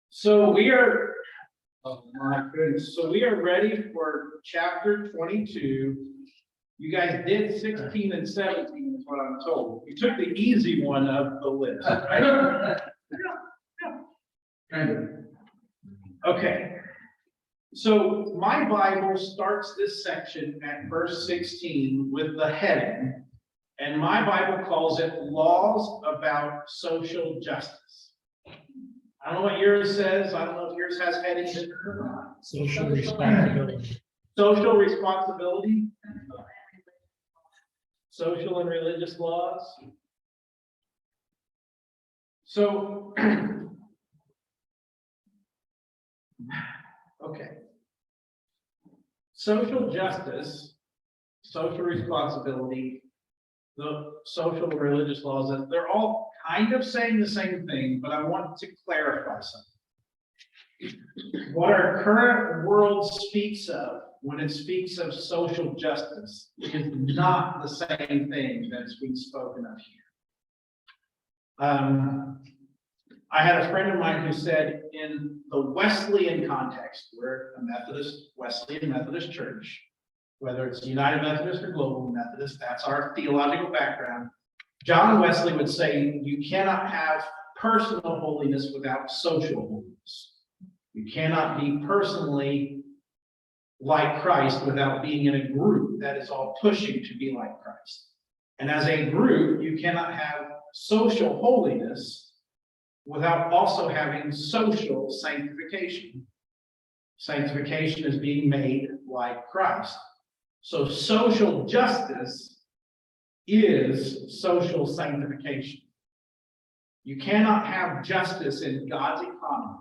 So we are, oh my goodness, so we are ready for chapter 22. You guys did 16 and 17 is what I'm told. You took the easy one of the list, right? Kind of. Okay. So my Bible starts this section at verse 16 with the heading, and my Bible calls it Laws About Social Justice. I don't know what yours says. I don't know if yours has headings in it or not. Social responsibility. Social responsibility. Social and religious laws. So, okay. Social justice, social responsibility, the social and religious laws, they're all kind of saying the same thing, but I want to clarify something. What our current world speaks of when it speaks of social justice is not the same thing that's being spoken of here. I had a friend of mine who said in the Wesleyan context, we're a Methodist, Wesleyan Methodist church, whether it's United Methodist or Global Methodist, that's our theological background. John Wesley would say you cannot have personal holiness without social holiness. You cannot be personally like Christ without being in a group that is all pushing to be like Christ. And as a group, you cannot have social holiness without also having social sanctification. Sanctification is being made like Christ. So social justice is social sanctification. You cannot have justice in God's economy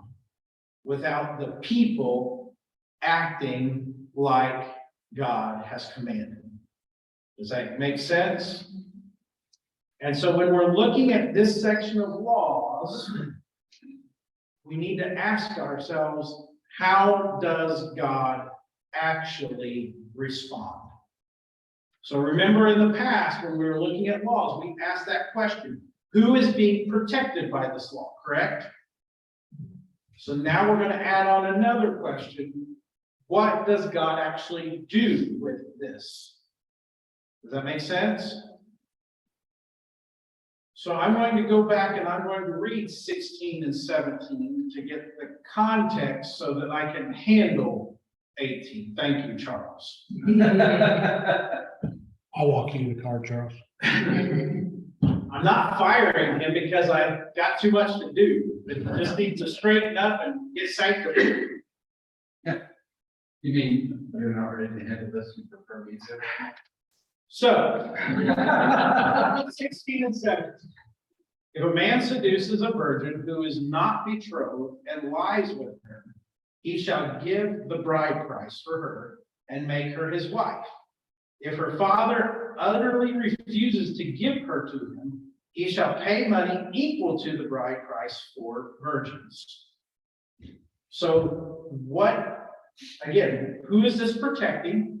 without the people acting like God has commanded. Does that make sense? And so when we're looking at this section of laws, we need to ask ourselves, how does God actually respond? So remember in the past, when we were looking at laws, we asked that question, who is being protected by this law, correct? So now we're going to add on another question. What does God actually do with this? Does that make sense? So I'm going to go back and I'm going to read 16 and 17 to get the context so that I can handle 18. Thank you, Charles. I'll walk you to the car, Charles. I'm not firing him because I've got too much to do. It just needs to straighten up and get sanctified. You mean you're not ready to handle this? You prefer me to? So, 16 and 17. If a man seduces a virgin who is not betrothed and lies with her, he shall give the bride price for her and make her his wife. If her father utterly refuses to give her to him, he shall pay money equal to the bride price for virgins. So again, who is this protecting?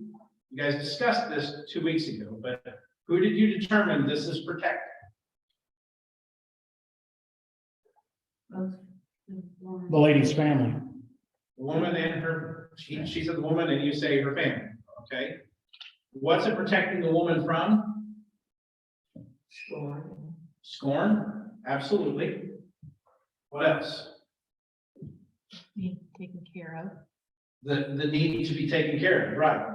You guys discussed this 2 weeks ago, but who did you determine this is protecting? The lady's family. The woman and her, she said the woman and you say her family, okay? What's it protecting the woman from? Scorn. Scorn, absolutely. What else? Being taken care of. The need to be taken care of, right?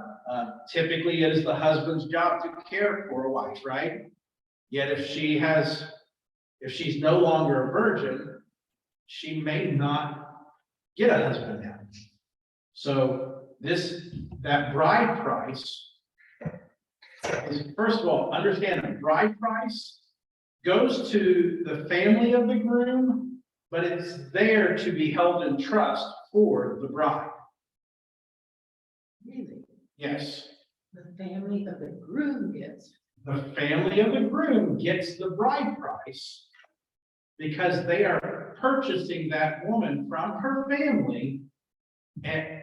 Typically, it is the husband's job to care for a wife, right? Yet if she's no longer a virgin, she may not get a husband now. So that bride price is, first of all, understand that bride price goes to the family of the groom, but it's there to be held in trust for the bride. Really? Yes. The family of the groom gets. The family of the groom gets the bride price because they are purchasing that woman from her family and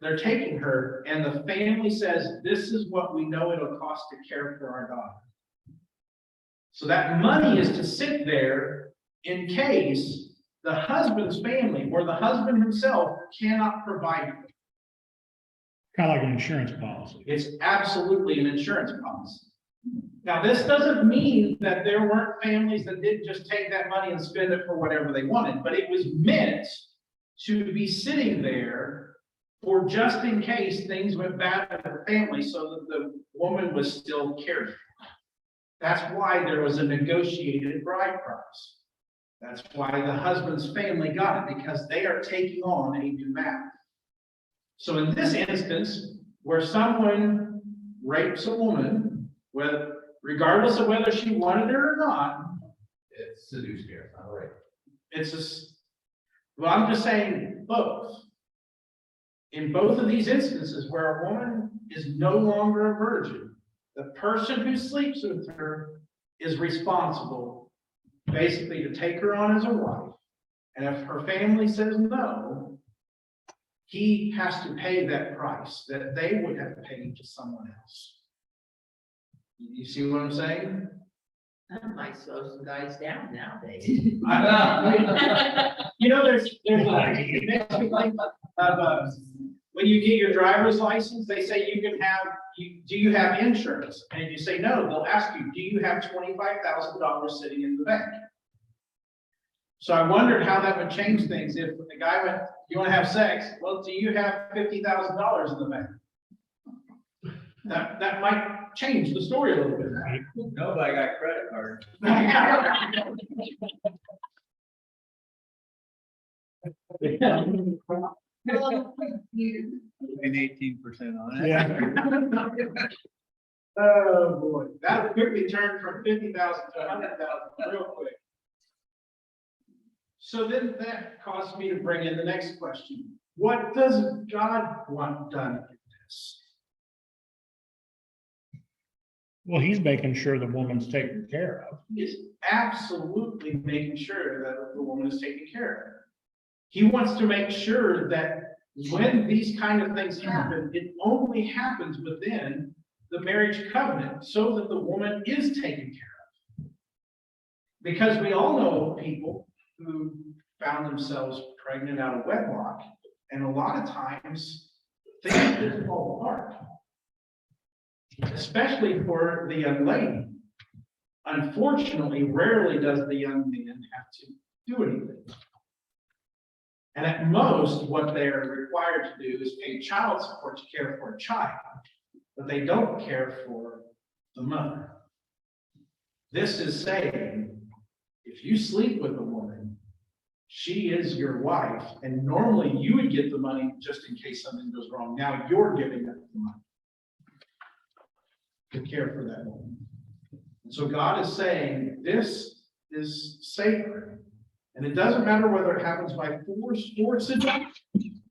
they're taking her, and the family says, this is what we know it'll cost to care for our daughter. So that money is to sit there in case the husband's family or the husband himself cannot provide for it. Kind of like an insurance policy. It's absolutely an insurance policy. Now, this doesn't mean that there weren't families that did just take that money and spend it for whatever they wanted, but it was meant to be sitting there for just in case things went bad in her family so that the woman was still cared for. That's why there was a negotiated bride price. That's why the husband's family got it, because they are taking on a new matter. So in this instance, where someone rapes a woman, regardless of whether she wanted it or not, It's seduced here, all right. it's just, well, I'm just saying both. In both of these instances where a woman is no longer a virgin, the person who sleeps with her is responsible basically to take her on as a wife. And if her family says no, he has to pay that price that they would have paid to someone else. You see what I'm saying? That might slow some guys down nowadays. You know, there's it makes me think of, when you get your driver's license, they say you can have, do you have insurance? And if you say no, they'll ask you, do you have $25,000 sitting in the bank? So I wondered how that would change things if the guy went, you want to have sex? Well, do you have $50,000 in the bank? That might change the story a little bit. No, but I got credit card. And 18% on it. Yeah. Oh, boy, that quickly turned from 50,000 to 100,000 real quick. So then that caused me to bring in the next question. What does God want done in this? Well, he's making sure the woman's taken care of. He is absolutely making sure that the woman is taken care of. He wants to make sure that when these kind of things happen, it only happens within the marriage covenant so that the woman is taken care of. Because we all know people who found themselves pregnant out of wedlock, and a lot of times things just fall apart, especially for the young lady. Unfortunately, rarely does the young man have to do anything. And at most, what they are required to do is pay child support to care for a child, but they don't care for the mother. This is saying, if you sleep with a woman, she is your wife, and normally you would get the money just in case something goes wrong. Now you're giving up the money to care for that woman. And so God is saying, this is sacred. And it doesn't matter whether it happens by force or seduction.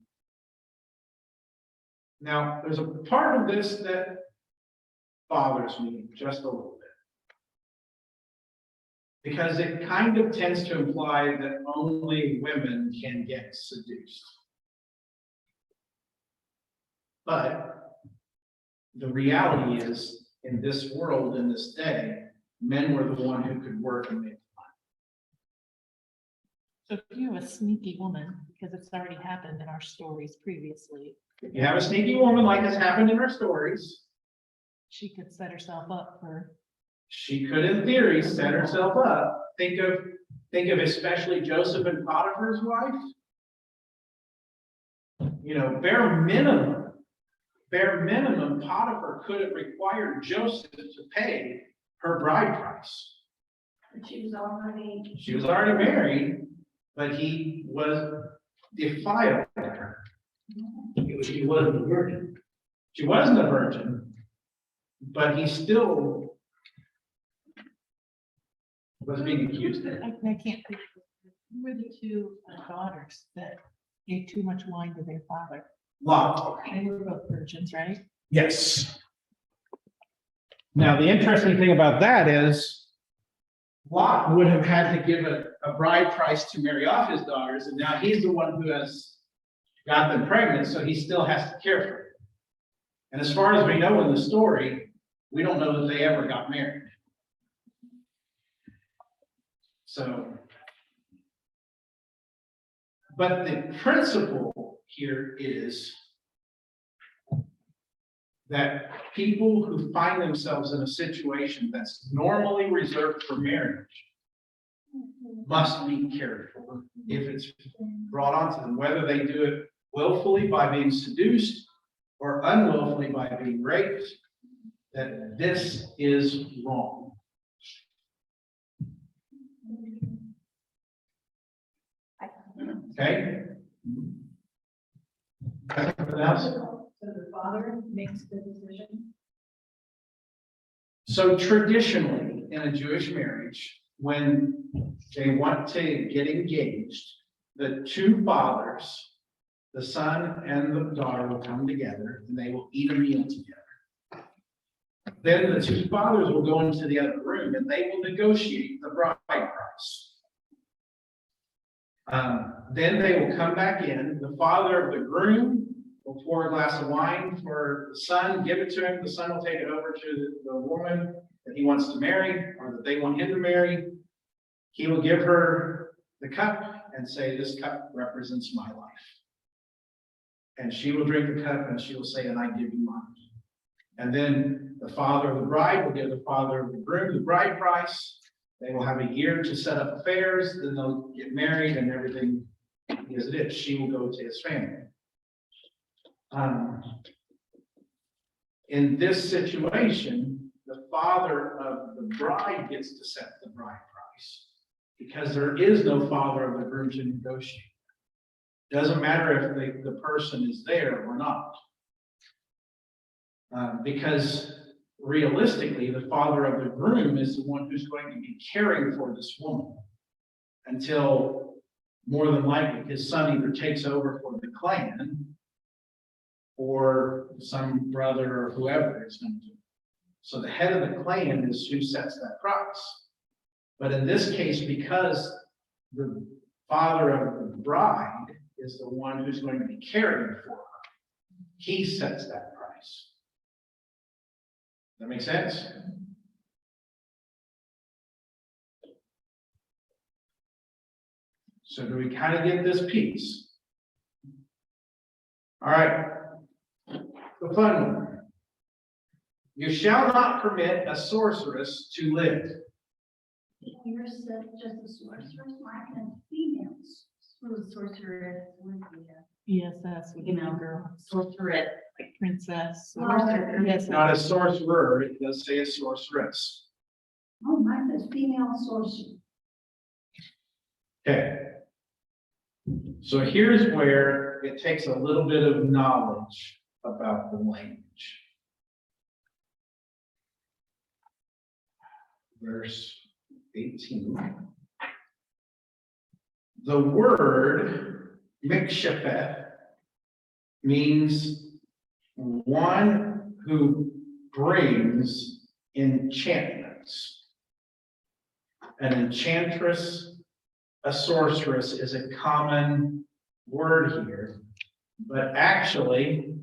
Now, there's a part of this that bothers me just a little bit, because it kind of tends to imply that only women can get seduced. But the reality is, in this world, in this day, men were the one who could work and make money. So if you have a sneaky woman, because it's already happened in our stories previously, If you have a sneaky woman like has happened in our stories, she could set herself up for, she could, in theory, set herself up. Think of especially Joseph and Potiphar's wife. You know, bare minimum, Potiphar could have required Joseph to pay her bride price. She was already married, but he was defiled her. She wasn't a virgin. She wasn't a virgin, but he still was being accused of it. I can't think, who were the two daughters that gave too much wine to their father? Lot. They were both virgins, right? Yes. Now, the interesting thing about that is Lot would have had to give a bride price to marry off his daughters, and now he's the one who has got them pregnant, so he still has to care for them. And as far as we know in the story, we don't know that they ever got married. So But the principle here is that people who find themselves in a situation that's normally reserved for marriage must be cared for if it's brought onto them, whether they do it willfully by being seduced or unwillfully by being raped, that this is wrong. Okay? Anything else? So the father makes the decision? So traditionally, in a Jewish marriage, when they want to get engaged, the two fathers, the son and the daughter, will come together and they will eat a meal together. Then the two fathers will go into the other room and they will negotiate the bride price. Then they will come back in. The father of the groom will pour a glass of wine for the son, give it to him. The son will take it over to the woman that he wants to marry or that they want him to marry. He will give her the cup and say, "This cup represents my life." And she will drink the cup and she will say, "And I give you mine." And then the father of the bride will give the father of the groom the bride price. They will have a year to set up affairs, then they'll get married and everything as it is. She will go to his family. In this situation, the father of the bride gets to set the bride price because there is no father of the groom to negotiate. Doesn't matter if the person is there or not. Because realistically, the father of the groom is the one who's going to be caring for this woman until more than likely his son either takes over for the clan or some brother or whoever is going to. So the head of the clan is who sets that price. But in this case, because the father of the bride is the one who's going to be caring for her, he sets that price. That make sense? So do we kind of get this piece? All right. The fun one. You shall not permit a sorceress to live. Yours said just a sorceress, like a female sorceress would be a, Yes, that's what You know, girl, Sorceress. like princess. Sorcerer. Yes. Not a sorcerer, it does say a sorceress. oh, mine says female sorcerer. Okay. So here's where it takes a little bit of knowledge about the language. Verse 18. The word mikshephet means one who brings enchantments. An enchantress, a sorceress is a common word here, but actually,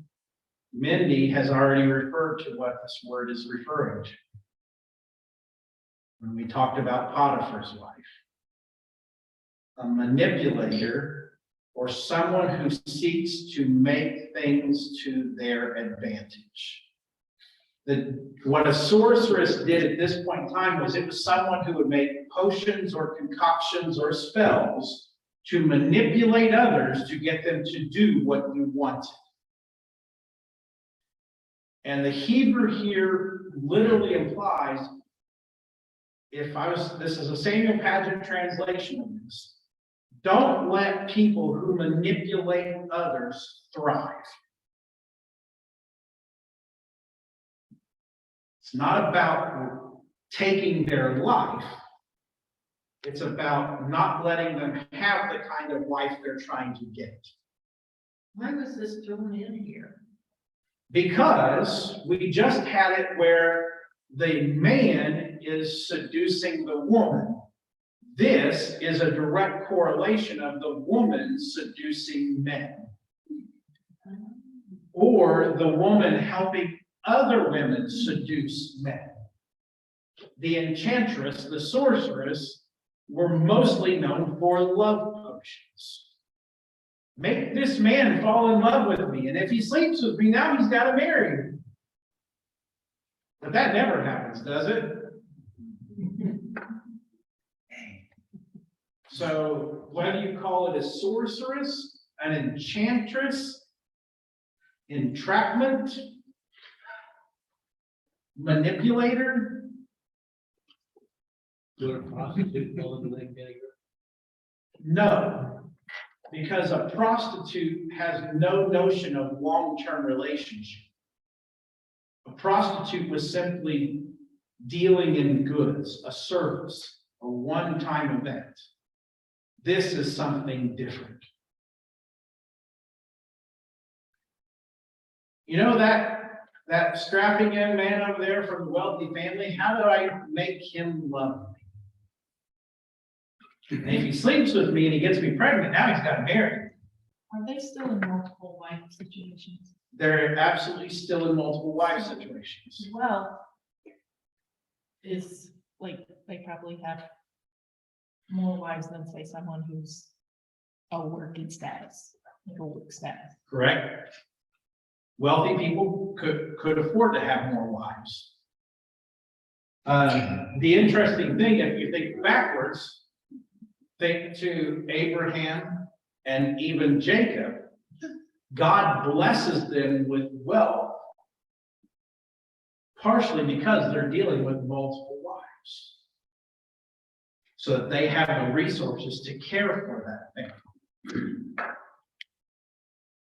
Mindy has already referred to what this word is referring to when we talked about Potiphar's wife. A manipulator or someone who seeks to make things to their advantage. What a sorceress did at this point in time was it was someone who would make potions or concoctions or spells to manipulate others to get them to do what you wanted. And the Hebrew here literally implies, this is a Samuel Paget translation of this, don't let people who manipulate others thrive. It's not about taking their life. It's about not letting them have the kind of life they're trying to get. Why was this thrown in here? Because we just had it where the man is seducing the woman. This is a direct correlation of the woman seducing men. Or the woman helping other women seduce men. The enchantress, the sorceress, were mostly known for love potions. Make this man fall in love with me, and if he sleeps with me, now he's got to marry me. But that never happens, does it? So whether you call it a sorceress, an enchantress, entrapment, manipulator, Do a prostitute fall into that category? no. Because a prostitute has no notion of long-term relationship. A prostitute was simply dealing in goods, a service, a one-time event. This is something different. You know that strapping young man over there from the wealthy family, how do I make him love me? And if he sleeps with me and he gets me pregnant, now he's got to marry. Are they still in multiple wife situations? They're absolutely still in multiple wife situations. Well, is like, they probably have more wives than say someone who's a working status, like a work status. Correct? Wealthy people could afford to have more wives. The interesting thing, if you think backwards, think to Abraham and even Jacob, God blesses them with wealth, partially because they're dealing with multiple wives, so that they have the resources to care for that family.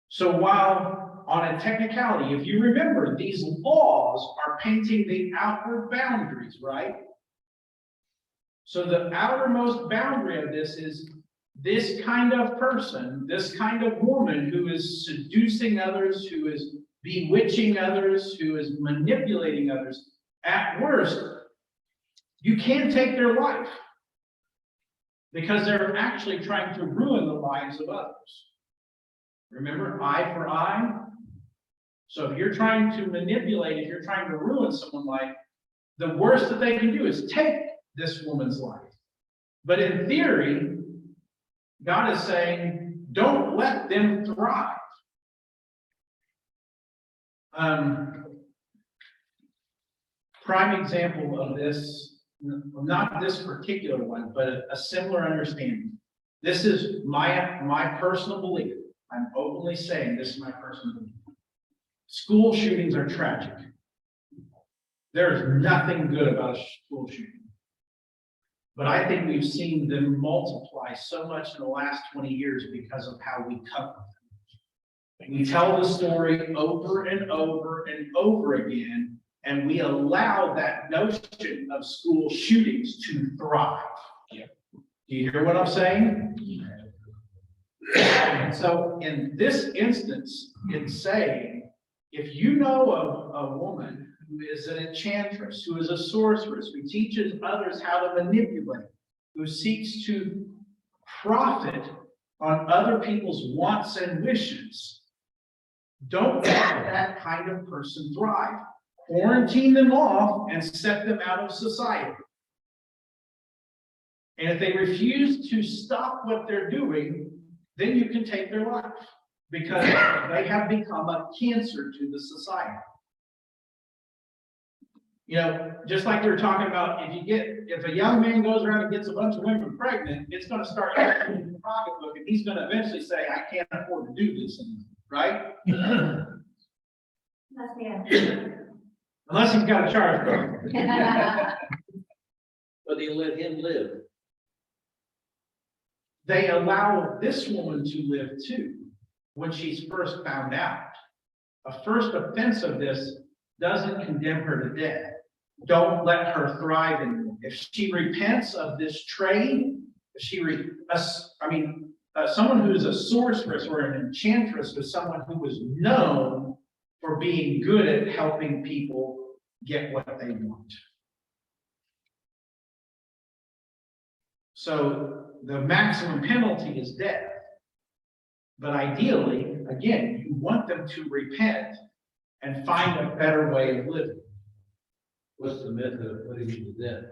So while on a technicality, if you remember, these laws are painting the outward boundaries, right? So the outermost boundary of this is this kind of person, this kind of woman who is seducing others, who is bewitching others, who is manipulating others. At worst, you can't take their life because they're actually trying to ruin the lives of others. Remember, eye for eye? So if you're trying to manipulate, if you're trying to ruin someone's life, the worst that they can do is take this woman's life. But in theory, God is saying, don't let them thrive. Prime example of this, not this particular one, but a similar understanding. This is my personal belief. I'm openly saying this is my personal belief. School shootings are tragic. There is nothing good about a school shooting. But I think we've seen them multiply so much in the last 20 years because of how we cover them. We tell the story over and over and over again, and we allow that notion of school shootings to thrive. Yeah. Do you hear what I'm saying? And so in this instance, it's saying, if you know of a woman who is an enchantress, who is a sorceress, who teaches others how to manipulate, who seeks to profit on other people's wants and wishes, don't let that kind of person thrive. Quarantine them off and set them out of society. And if they refuse to stop what they're doing, then you can take their life, because they have become a cancer to the society. You know, just like we were talking about, if a young man goes around and gets a bunch of women pregnant, it's going to start eating in the pocketbook, and he's going to eventually say, I can't afford to do this anymore, right? That's the answer. Unless he's got a charge card. But they let him live. They allow this woman to live too, when she's first found out. A first offense of this doesn't condemn her to death. Don't let her thrive anymore. If she repents of this trade, someone who is a sorceress or an enchantress is someone who is known for being good at helping people get what they want. So the maximum penalty is death. But ideally, again, you want them to repent and find a better way of living. What's the method of putting him to death?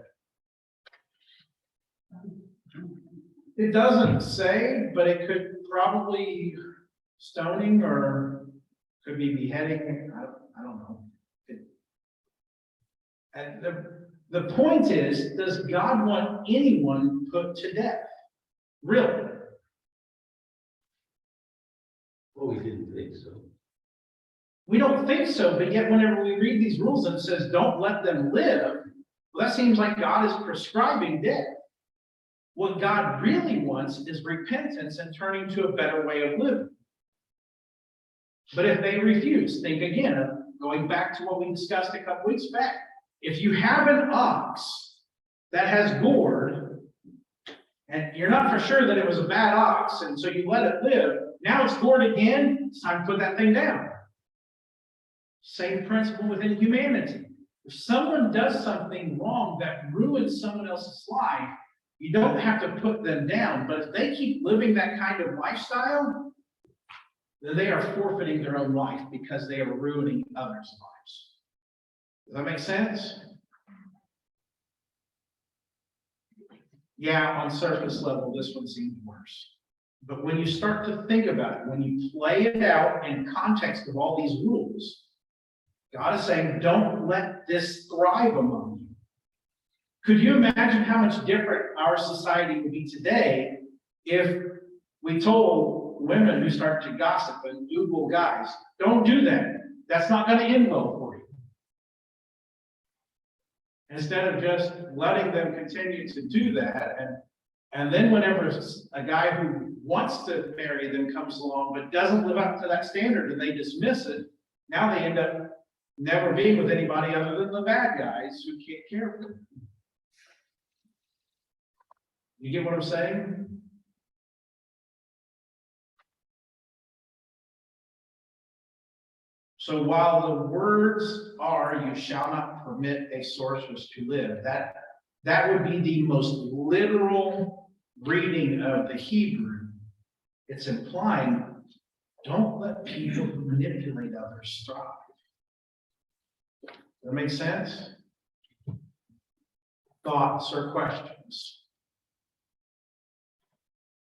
It doesn't say, but it could probably stoning or could be beheading. I don't know. And the point is, does God want anyone put to death? Really? Well, we didn't think so. We don't think so, but yet whenever we read these rules and it says, don't let them live, well, that seems like God is prescribing death. What God really wants is repentance and turning to a better way of living. But if they refuse, think again of going back to what we discussed a couple weeks back. If you have an ox that has gored, and you're not for sure that it was a bad ox, and so you let it live, now it's gored again, it's time to put that thing down. Same principle within humanity. If someone does something wrong that ruins someone else's life, you don't have to put them down, but if they keep living that kind of lifestyle, then they are forfeiting their own life because they are ruining others' lives. Does that make sense? Yeah, on surface level, this one seems worse. But when you start to think about it, when you play it out in context of all these rules, God is saying, don't let this thrive among you. Could you imagine how much different our society would be today if we told women who start to gossip and Google guys, don't do that. That's not going to end well for you. Instead of just letting them continue to do that, and then whenever a guy who wants to marry them comes along but doesn't live up to that standard and they dismiss it, now they end up never being with anybody other than the bad guys who can't care for them. You get what I'm saying? So while the words are, you shall not permit a sorceress to live, that would be the most literal reading of the Hebrew. It's implying, don't let people who manipulate others thrive. Does that make sense? Thoughts or questions?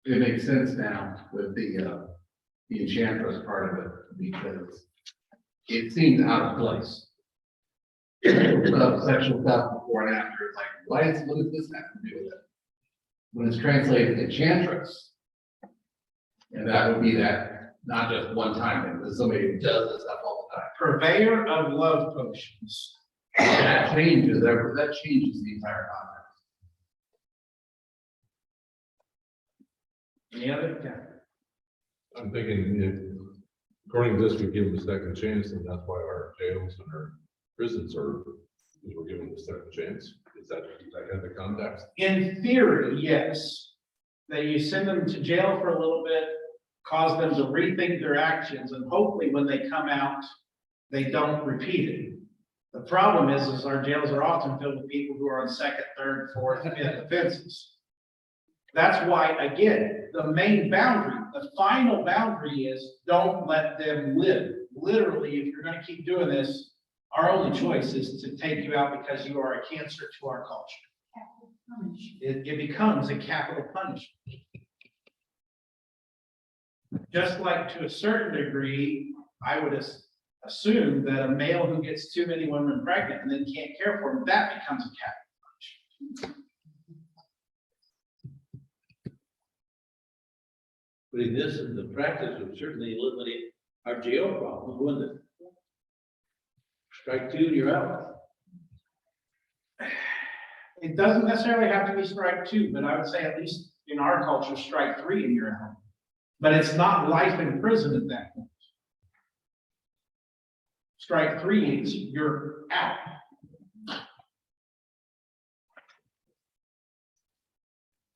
It makes sense now with the enchantress part of it, because it seems out of place. Sexual stuff before and after, it's like, what does this have to do with it? When it's translated enchantress, and that would be that, not just one time thing, but somebody who does this stuff all the time. Purveyor of love potions. That changes the entire context. Any other? Yeah. I'm thinking, if, according to this, we give them a second chance, and that's why our jails and our prisons are, because we're giving them a second chance. Is that kind of the context? In theory, yes. That you send them to jail for a little bit, cause them to rethink their actions, and hopefully when they come out, they don't repeat it. The problem is our jails are often filled with people who are on second, third, fourth, fifth offenses. That's why, again, the main boundary, the final boundary is don't let them live. Literally, if you're going to keep doing this, our only choice is to take you out because you are a cancer to our culture. It becomes a capital punishment. Just like to a certain degree, I would assume that a male who gets too many women pregnant and then can't care for them, that becomes a capital punishment. But in this, the practice would certainly eliminate our jail problems, wouldn't it? Strike two and you're out. It doesn't necessarily have to be strike two, but I would say at least in our culture, strike three and you're out. But it's not life in prison at that point. Strike three is you're out.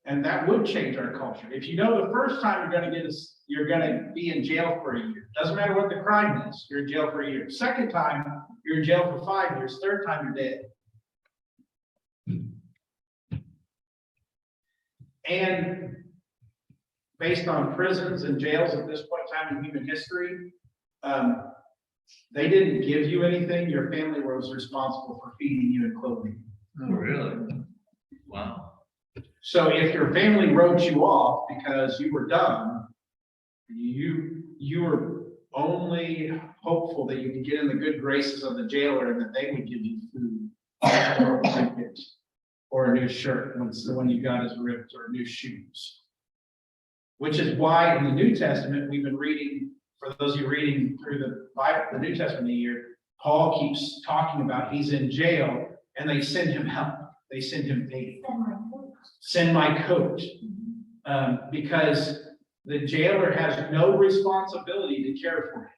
And that would change our culture. If you know the first time you're going to be in jail for a year. Doesn't matter what the crime is, you're in jail for a year. Second time, you're in jail for 5 years. Third time, you're dead. And based on prisons and jails at this point in time in human history, they didn't give you anything. Your family was responsible for feeding you and clothing you. Oh, really? Wow. So if your family wrote you off because you were done, you were only hopeful that you could get in the good graces of the jailer and that they would give you food or a blanket or a new shirt when you got his ribs or new shoes. Which is why in the New Testament, we've been reading, for those of you reading through the Bible, the New Testament a year, Paul keeps talking about he's in jail and they send him help. They send him aid. Send my coat. Because the jailer has no responsibility to care for him.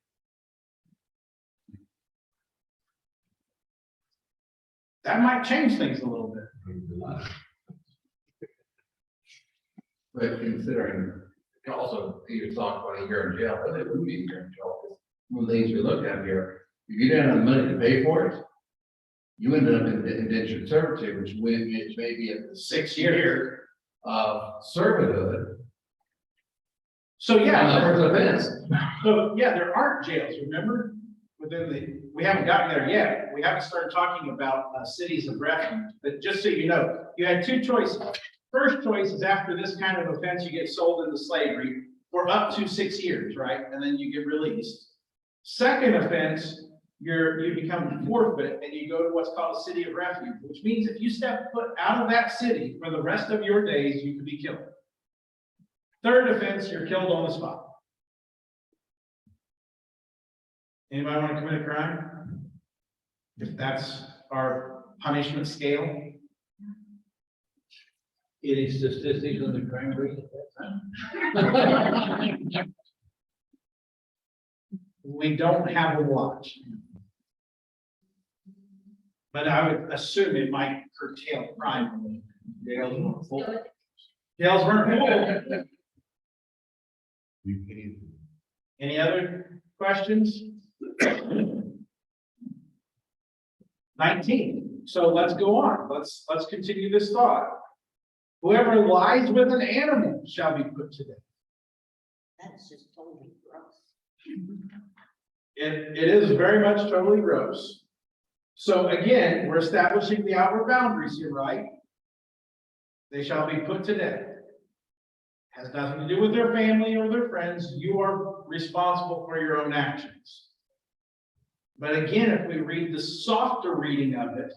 That might change things a little bit. But considering, also, you talk about a year in jail, but it wouldn't be a year in jail. One of the things we look at here, if you didn't have the money to pay for it, you ended up in indentured servitude, which may be a 6 years. of servitude. So On the yeah, first offense. so yeah, there aren't jails, remember? We haven't gotten there yet. We haven't started talking about cities of refuge, but just so you know, you had two choices. First choice is after this kind of offense, you get sold into slavery for up to 6 years, right? And then you get released. Second offense, you become forfeit and you go to what's called a city of refuge, which means if you step foot out of that city for the rest of your days, you could be killed. Third offense, you're killed on the spot. Anybody want to commit a crime? If that's our punishment scale. Any statistics on the crime rate at that time? We don't have a watch. But I would assume it might curtail crime a little bit. Jails weren't full. Jails weren't full. Any other questions? 19. So let's go on. Let's continue this thought. Whoever lies with an animal shall be put to death. That's just totally gross. It is very much totally gross. So again, we're establishing the outward boundaries here, right? They shall be put to death. Has nothing to do with their family or their friends. You are responsible for your own actions. But again, if we read the softer reading of it,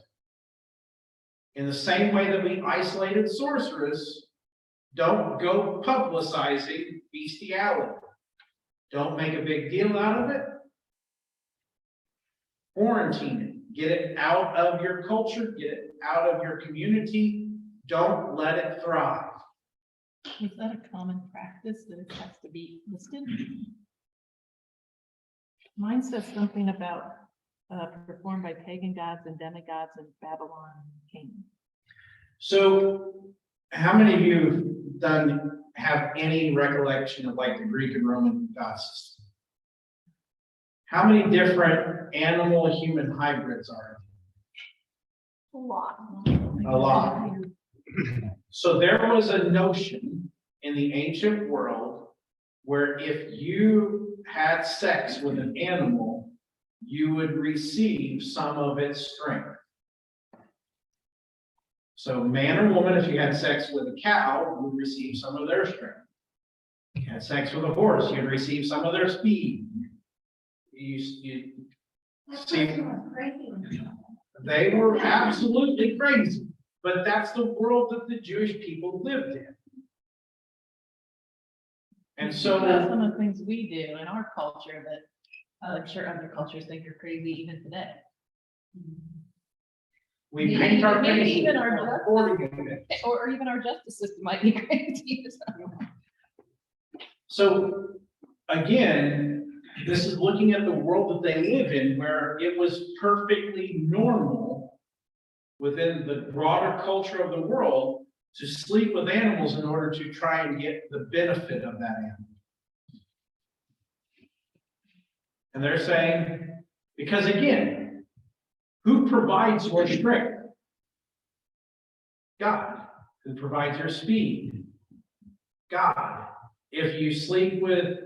in the same way that we isolated sorceress, don't go publicizing bestiality. Don't make a big deal out of it. Quarantine it. Get it out of your culture. Get it out of your community. Don't let it thrive. Is that a common practice that it has to be listed? Mine says something about performed by pagan gods and demigods in Babylon king. So how many of you have any recollection of like the Greek and Roman god system? How many different animal human hybrids are A lot. there? A lot. So there was a notion in the ancient world where if you had sex with an animal, you would receive some of its strength. So man or woman, if you had sex with a cow, would receive some of their strength. If you had sex with a horse, you'd receive some of their speed. You see, they were absolutely crazy, but that's the world that the Jewish people lived in. And so That's some of the things we do in our culture that I'm sure other cultures think are crazy even today. we paint our Maybe faces even our according to it. Or even our justice system might be crazy. So again, this is looking at the world that they live in where it was perfectly normal within the broader culture of the world to sleep with animals in order to try and get the benefit of that animal. And they're saying, because again, who provides your strength? God. Who provides your speed? God. If you sleep with,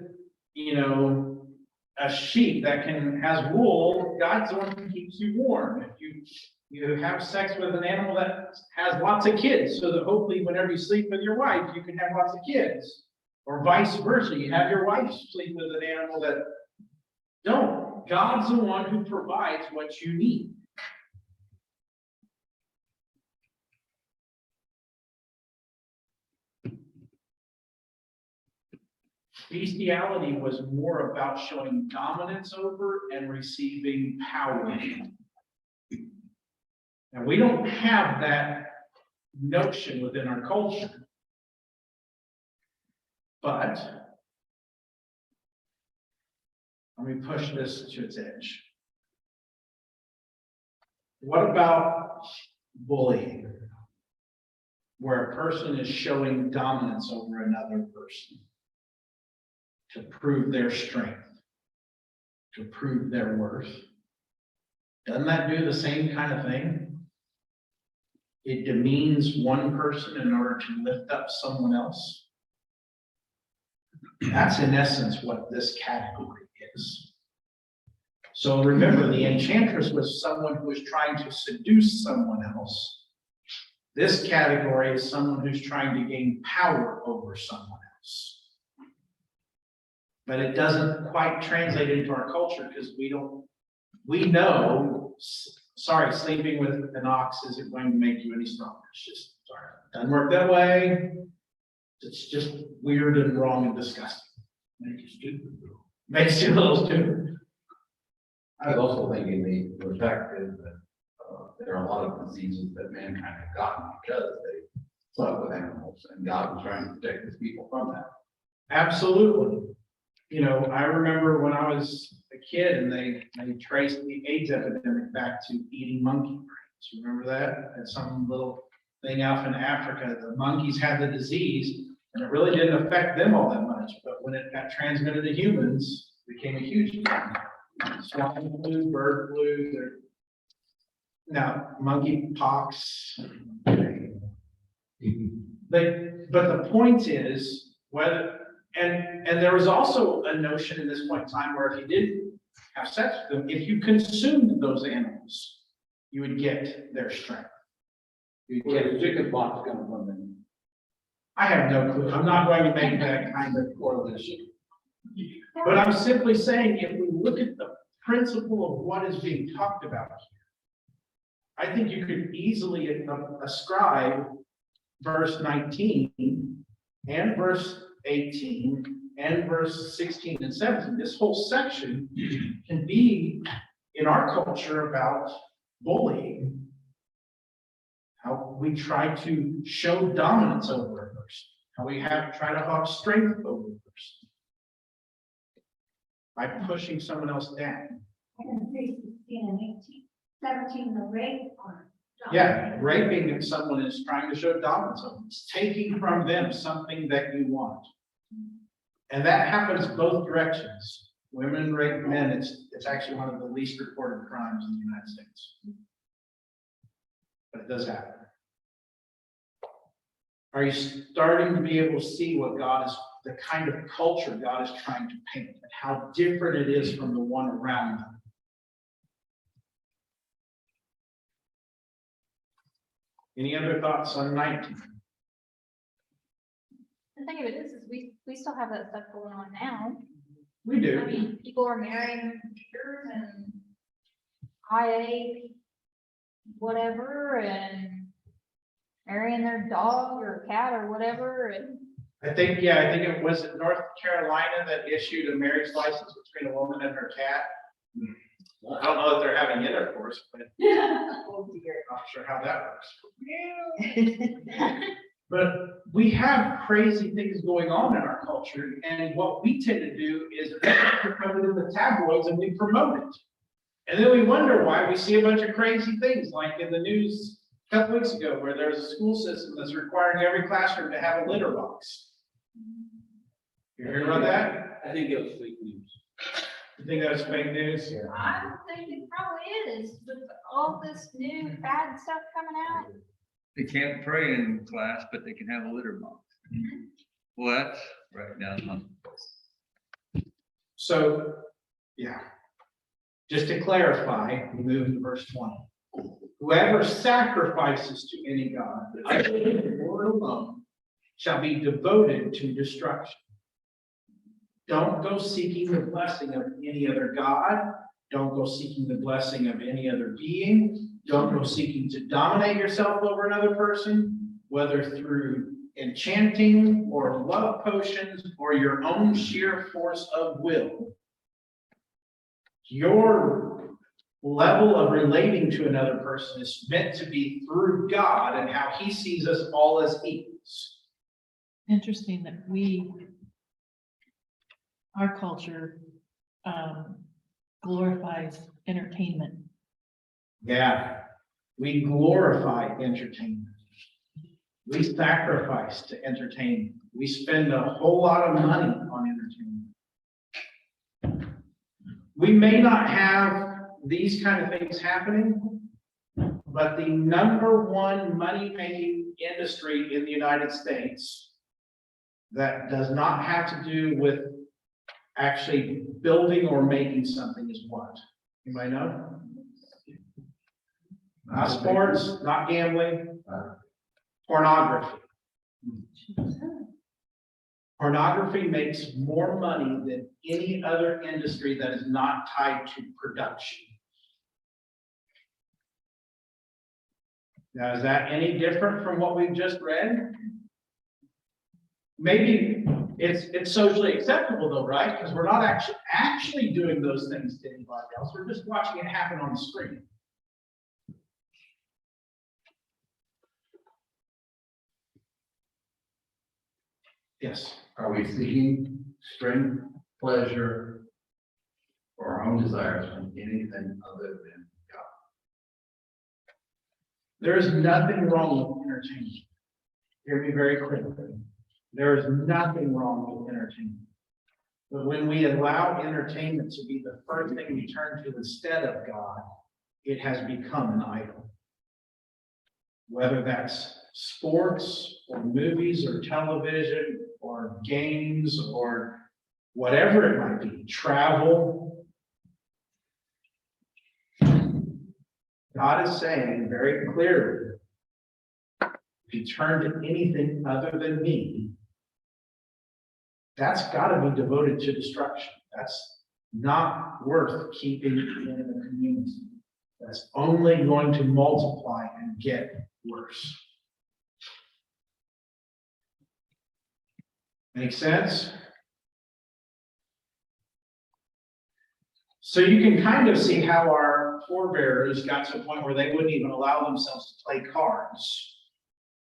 a sheep that has wool, God's the one who keeps you warm. If you You have sex with an animal that has lots of kids, so that hopefully whenever you sleep with your wife, you can have lots of kids. Or vice versa, you have your wife sleep with an animal that don't. God's the one who provides what you need. Bestiality was more about showing dominance over and receiving power. And we don't have that notion within our culture. But let me push this to its edge. What about bullying? Where a person is showing dominance over another person to prove their strength, to prove their worth. Doesn't that do the same kind of thing? It demeans one person in order to lift up someone else. That's in essence what this category is. So remember, the enchantress was someone who was trying to seduce someone else. This category is someone who's trying to gain power over someone else. But it doesn't quite translate into our culture because we know, sorry, sleeping with an ox isn't going to make you any stronger. It's just, sorry, doesn't work that way. It's just weird and wrong and disgusting. Make you stupid. Makes you a little stupid. I was also thinking the fact is that there are a lot of diseases that mankind have gotten because they slept with animals, and God was trying to protect his people from that. Absolutely. You know, I remember when I was a kid and they traced the AIDS epidemic back to eating monkey brains. You remember that? At some little thing out in Africa, the monkeys had the disease and it really didn't affect them all that much. But when it got transmitted to humans, it became a huge thing. Swine flu, bird flu, now monkey pox. But the point is whether, and there was also a notion in this point in time where if you didn't have sex with them, if you consumed those animals, you would get their strength. You'd Where get does chicken pox come from then? I have no clue. I'm not going to make that kind of correlation. But I'm simply saying, if we look at the principle of what is being talked about here, I think you could easily ascribe verse 19 and verse 18 and verse 16 and 17. This whole section can be in our culture about bullying. How we try to show dominance over a person. How we try to have strength over a person. By pushing someone else down. And 16 and 18, 17, the rape part. Yeah, raping if someone is trying to show dominance over them. It's taking from them something that you want. And that happens both directions. Women rape men, it's actually one of the least reported crimes in the United States. But it does happen. Are you starting to be able to see what God is, the kind of culture God is trying to paint, and how different it is from the one around them? Any other thoughts on 19? The thing of it is we still have that stuff going on now. We I do. mean, people are marrying computers and IA, whatever, and marrying their dog or cat or whatever, and I think it was North Carolina that issued a marriage license between a woman and her cat. I don't know that they're having intercourse, but Oh, dear. not sure how that works. But we have crazy things going on in our culture, and what we tend to do is we put it in the tabloids and we promote it. And then we wonder why we see a bunch of crazy things, like in the news a couple weeks ago, where there's a school system that's requiring every classroom to have a litter box. You heard about that? I think it was fake news. You think that was fake news? I don't think it probably is, with all this new bad stuff coming out. They can't pray in class, but they can have a litter box. Well, that's right down. So, yeah. Just to clarify, we move to verse 20. Whoever sacrifices to any god, other than the Lord alone, shall be devoted to destruction. Don't go seeking the blessing of any other god. Don't go seeking the blessing of any other being. Don't go seeking to dominate yourself over another person, whether through enchanting or love potions or your own sheer force of will. Your level of relating to another person is meant to be through God and how he sees us all as equals. Interesting that our culture glorifies entertainment. Yeah, we glorify entertainment. We sacrifice to entertainment. We spend a whole lot of money on entertainment. We may not have these kind of things happening, but the #1 money-making industry in the United States that does not have to do with actually building or making something is what? You might know? Not sports, not gambling, pornography. Pornography makes more money than any other industry that is not tied to production. Now, is that any different from what we've just read? Maybe it's socially acceptable though, right? Because we're not actually doing those things to anybody else. We're just watching it happen on the screen. Yes. Are we seeking strength, pleasure, or our own desires from anything other than God? There is nothing wrong with entertainment. Hear me very clearly. There is nothing wrong with entertainment. But when we allow entertainment to be the first thing we turn to instead of God, it has become an idol. Whether that's sports or movies or television or games or whatever it might be, travel. God is saying very clearly, if you turn to anything other than me, that's got to be devoted to destruction. That's not worth keeping in the community. That's only going to multiply and get worse. Make sense? So you can kind of see how our forebears got to a point where they wouldn't even allow themselves to play cards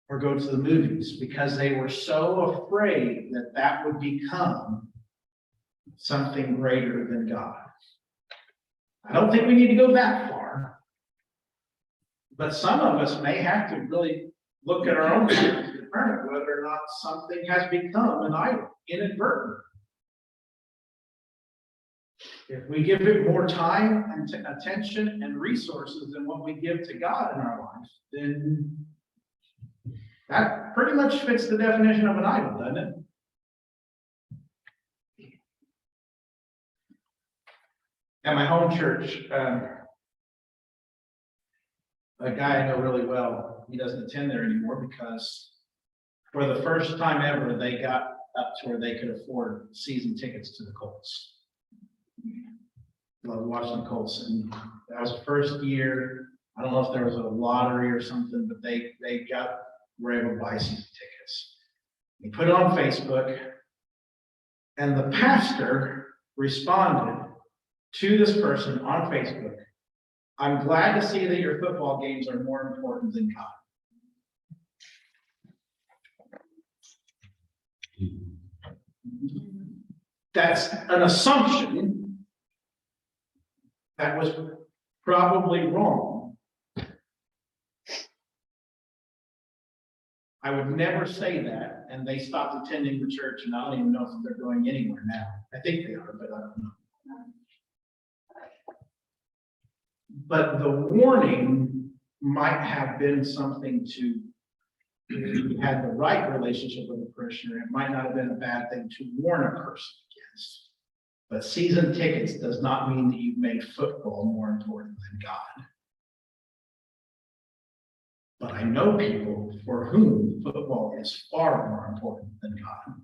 or go to the movies because they were so afraid that that would become something greater than God. I don't think we need to go that far, but some of us may have to really look at our own lives to determine whether or not something has become an idol inadvertently. If we give it more time and attention and resources than what we give to God in our life, then that pretty much fits the definition of an idol, doesn't it? At my home church, a guy I know really well, he doesn't attend there anymore because for the first time ever, they got up to where they could afford season tickets to the Colts. Love watching the Colts, and that was the first year. I don't know if there was a lottery or something, but they were able to buy season tickets. He put it on Facebook, and the pastor responded to this person on Facebook, "I'm glad to see that your football games are more important than God." That's an assumption that was probably wrong. I would never say that, and they stopped attending the church, and I don't even know if they're going anywhere now. I think they are, but I don't know. But the warning might have been something to, if you had the right relationship with the parishioner, it might not have been a bad thing to warn a person against. But season tickets does not mean that you've made football more important than God. But I know people for whom football is far more important than God.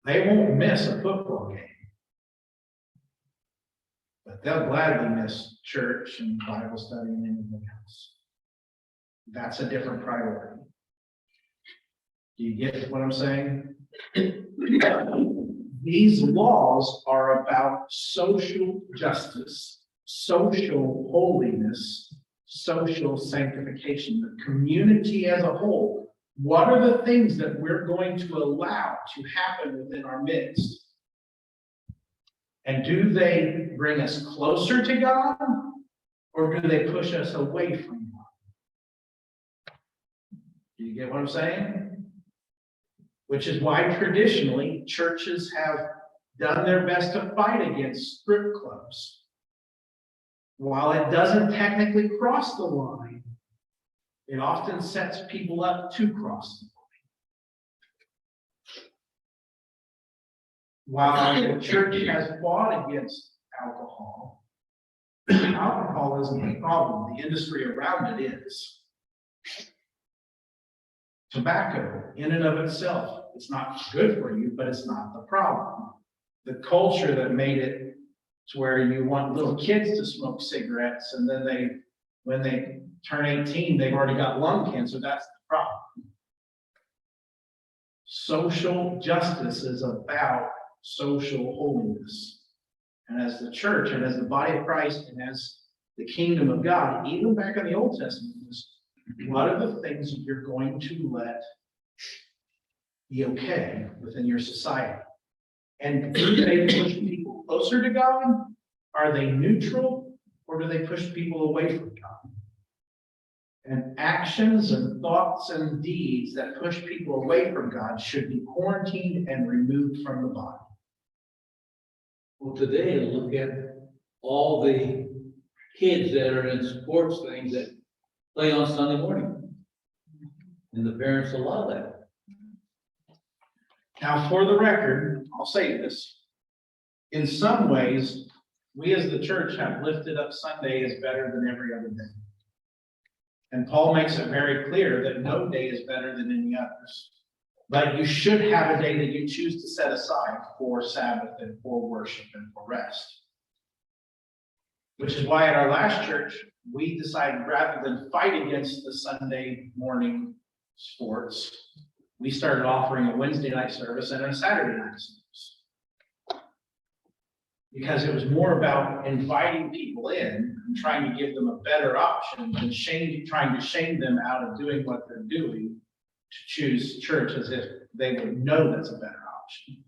They won't miss a football game. But they'll gladly miss church and Bible study and anything else. That's a different priority. Do you get what I'm saying? These laws are about social justice, social holiness, social sanctification, the community as a whole. What are the things that we're going to allow to happen within our midst? And do they bring us closer to God, or do they push us away from God? Do you get what I'm saying? Which is why traditionally churches have done their best to fight against strip clubs. While it doesn't technically cross the line, it often sets people up to cross the line. While the church has fought against alcohol, alcohol isn't the problem. The industry around it is. Tobacco, in and of itself, it's not good for you, but it's not the problem. The culture that made it to where you want little kids to smoke cigarettes, and then when they turn 18, they've already got lung cancer, that's the problem. Social justice is about social holiness. And as the church and as the body of Christ and as the kingdom of God, even back in the Old Testament, what are the things that you're going to let be okay within your society? And do they push people closer to God? Are they neutral, or do they push people away from God? And actions and thoughts and deeds that push people away from God should be quarantined and removed from the body. Well, today, look at all the kids that are in sports things that play on Sunday morning. And the parents allow that. Now, for the record, I'll say this. In some ways, we as the church have lifted up Sunday as better than every other day. And Paul makes it very clear that no day is better than any others. But you should have a day that you choose to set aside for Sabbath and for worship and for rest. Which is why at our last church, we decided rather than fight against the Sunday morning sports, we started offering a Wednesday night service and a Saturday night service. Because it was more about inviting people in and trying to give them a better option than trying to shame them out of doing what they're doing to choose church as if they would know that's a better option.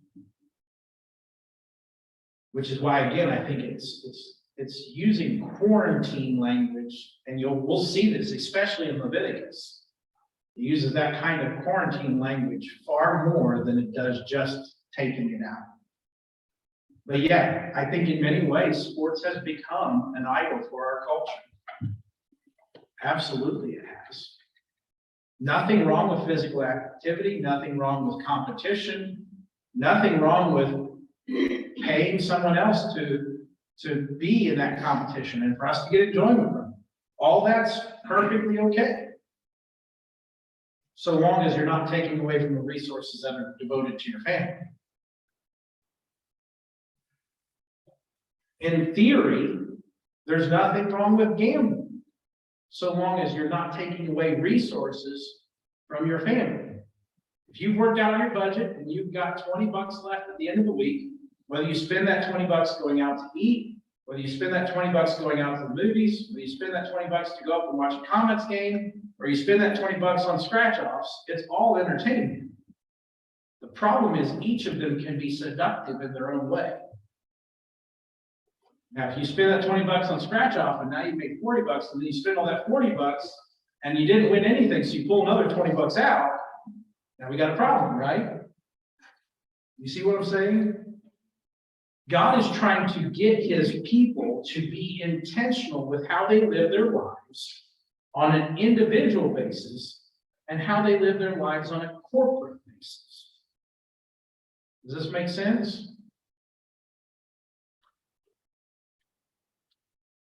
Which is why, again, I think it's using quarantine language, and we'll see this, especially in Leviticus. It uses that kind of quarantine language far more than it does just taking it out. But yeah, I think in many ways, sports has become an idol for our culture. Absolutely it has. Nothing wrong with physical activity, nothing wrong with competition, nothing wrong with paying someone else to be in that competition and for us to get enjoyment from it. All that's perfectly okay. So long as you're not taking away from the resources that are devoted to your family. In theory, there's nothing wrong with gambling, so long as you're not taking away resources from your family. If you've worked out your budget and you've got $20 left at the end of the week, whether you spend that $20 going out to eat, whether you spend that $20 going out to the movies, whether you spend that $20 to go up and watch a Comets game, or you spend that $20 on scratch-offs, it's all entertainment. The problem is each of them can be seductive in their own way. Now, if you spend that $20 on scratch-off and now you make $40, and then you spend all that $40 and you didn't win anything, so you pull another $20 out, now we got a problem, right? You see what I'm saying? God is trying to get his people to be intentional with how they live their lives on an individual basis and how they live their lives on a corporate basis. Does this make sense?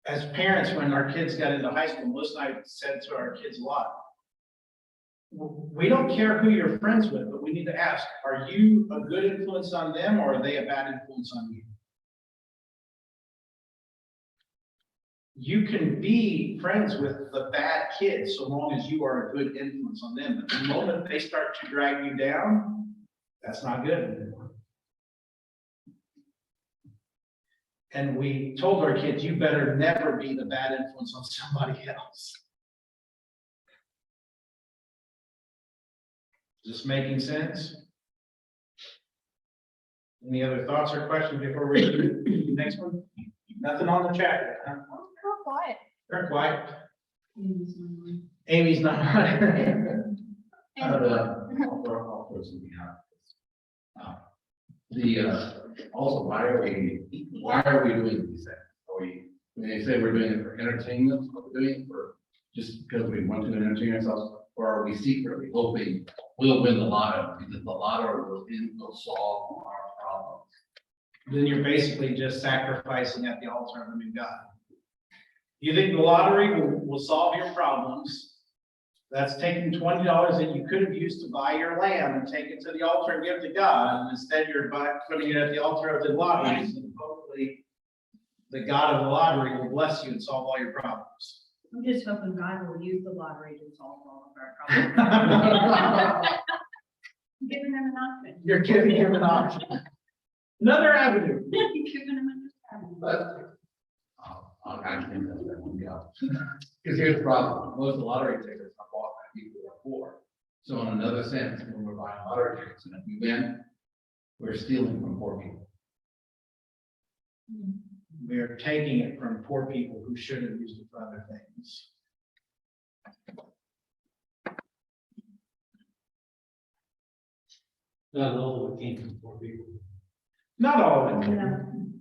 as parents, when our kids got into high school, Melissa and I said to our kids a lot, we don't care who you're friends with, but we need to ask, are you a good influence on them or are they a bad influence on you? You can be friends with the bad kids so long as you are a good influence on them. But the moment they start to drag you down, that's not good anymore. And we told our kids, you better never be the bad influence on somebody else. Is this making sense? Any other thoughts or questions before we do the next one? Nothing on the chat yet, huh? Real quiet. They're quiet. Amy's not. I'll throw something out. Also, why are we doing these things? When they say we're doing it for entertainment, are we doing it for just because we want to entertain ourselves? Or are we secretly hoping we'll win the lottery, because the lottery will solve our problems? Then you're basically just sacrificing at the altar of the new God. You think the lottery will solve your problems? That's taking $20 that you could have used to buy your lamb and take it to the altar and give it to God, and instead you're putting it at the altar of the lottery, and hopefully the God of the lottery will bless you and solve all your problems. I'm just hoping God will use the lottery to solve all of our problems. Giving them an option. You're giving him an option. Another avenue. Giving them an option. But I'll kind of think that one go. Because here's the problem, most of the lottery tickets are bought by people who are poor. So in another sense, when we're buying lottery tickets and if we win, we're stealing from poor people. We are taking it from poor people who should have used it for other things. Not all of it came from poor people. Not all of it.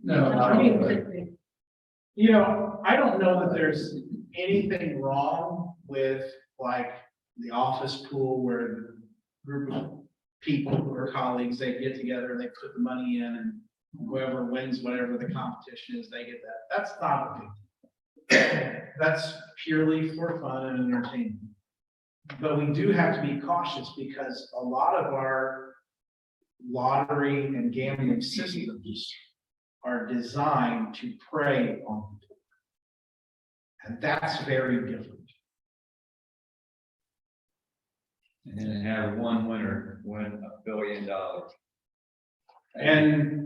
No, I mean, you know, I don't know that there's anything wrong with like the office pool where a group of people or colleagues, they get together and they put the money in and whoever wins whatever the competition is, they get that. That's not a big deal. That's purely for fun and entertainment. But we do have to be cautious because a lot of our lottery and gambling systems are designed to prey on the poor. And that's very different. And then have one winner win $1 billion. And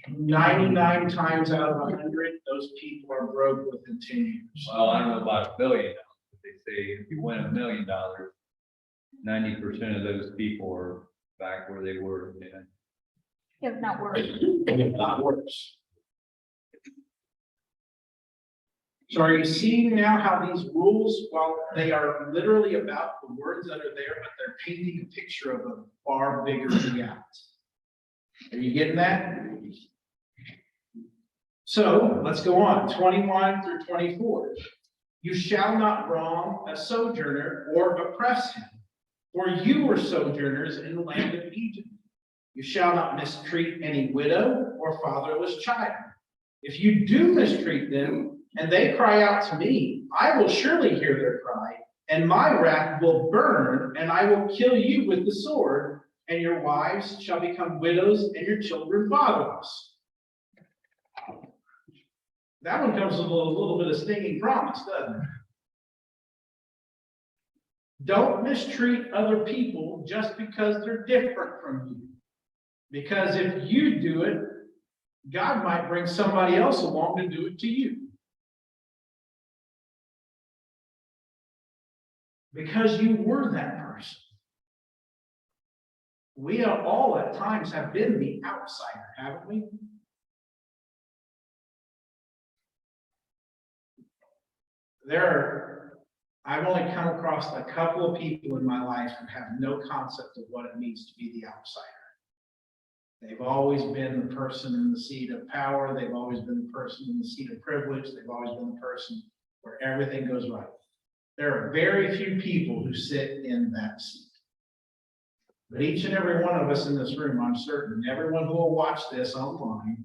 99 times out of 100, those people are broke within 10 years. Well, I don't know about $1 billion, but they say if you win $1 million, 90% of those people are back where they were then. If not worse. Not worse. So are you seeing now how these rules, while they are literally about the words that are there, but they're painting a picture of a far bigger reality? Are you getting that? So let's go on, 21 through 24. You shall not wrong a sojourner or oppress him, for you were sojourners in the land of Egypt. You shall not mistreat any widow or fatherless child. If you do mistreat them, and they cry out to me, I will surely hear their cry, and my wrath will burn, and I will kill you with the sword, and your wives shall become widows, and your children fatherless. That one comes with a little bit of stinging promise, doesn't it? Don't mistreat other people just because they're different from you. Because if you do it, God might bring somebody else along to do it to you. Because you were that person. We all at times have been the outsider, haven't we? I've only come across a couple of people in my life who have no concept of what it means to be the outsider. They've always been the person in the seat of power. They've always been the person in the seat of privilege. They've always been the person where everything goes right. There are very few people who sit in that seat. But each and every one of us in this room, I'm certain, everyone who will watch this online,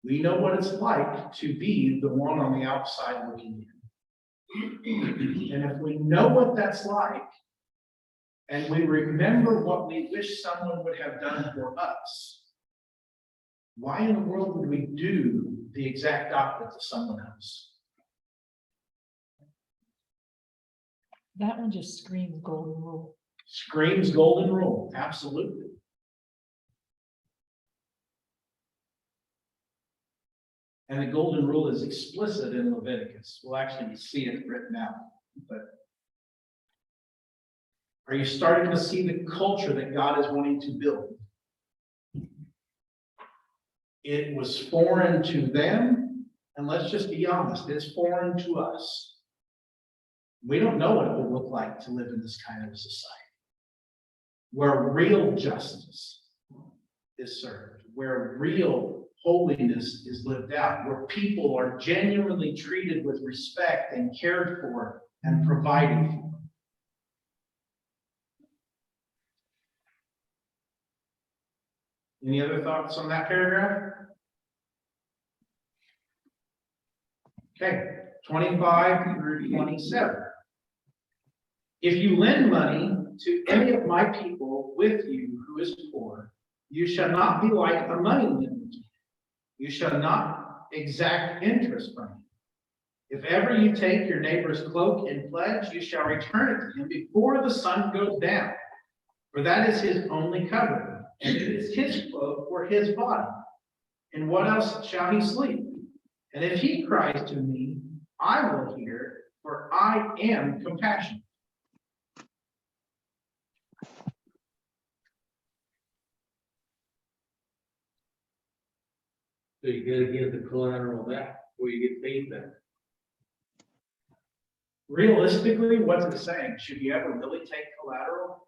We know what it's like to be the one on the outside looking in. And if we know what that's like, and we remember what we wish someone would have done for us, why in the world would we do the exact opposite to someone else? That one just screams golden rule. Screams golden rule, absolutely. And the golden rule is explicit in Leviticus. We'll actually see it written out. But are you starting to see the culture that God is wanting to build? It was foreign to them, and let's just be honest, it's foreign to us. We don't know what it would look like to live in this kind of a society, where real justice is served, where real holiness is lived out, where people are genuinely treated with respect and cared for and provided for. Any other thoughts on that paragraph? Okay, 25 through 27. If you lend money to any of my people with you who is poor, you shall not be like a money lender. You shall not exact interest from him. If ever you take your neighbor's cloak in pledge, you shall return it to him before the sun goes down, for that is his only covering, and it is his cloak for his body. And what else shall he sleep? And if he cries to me, I will hear, for I am compassionate. So you gotta give the collateral back before you get paid back. Realistically, what's it saying? Should you ever really take collateral?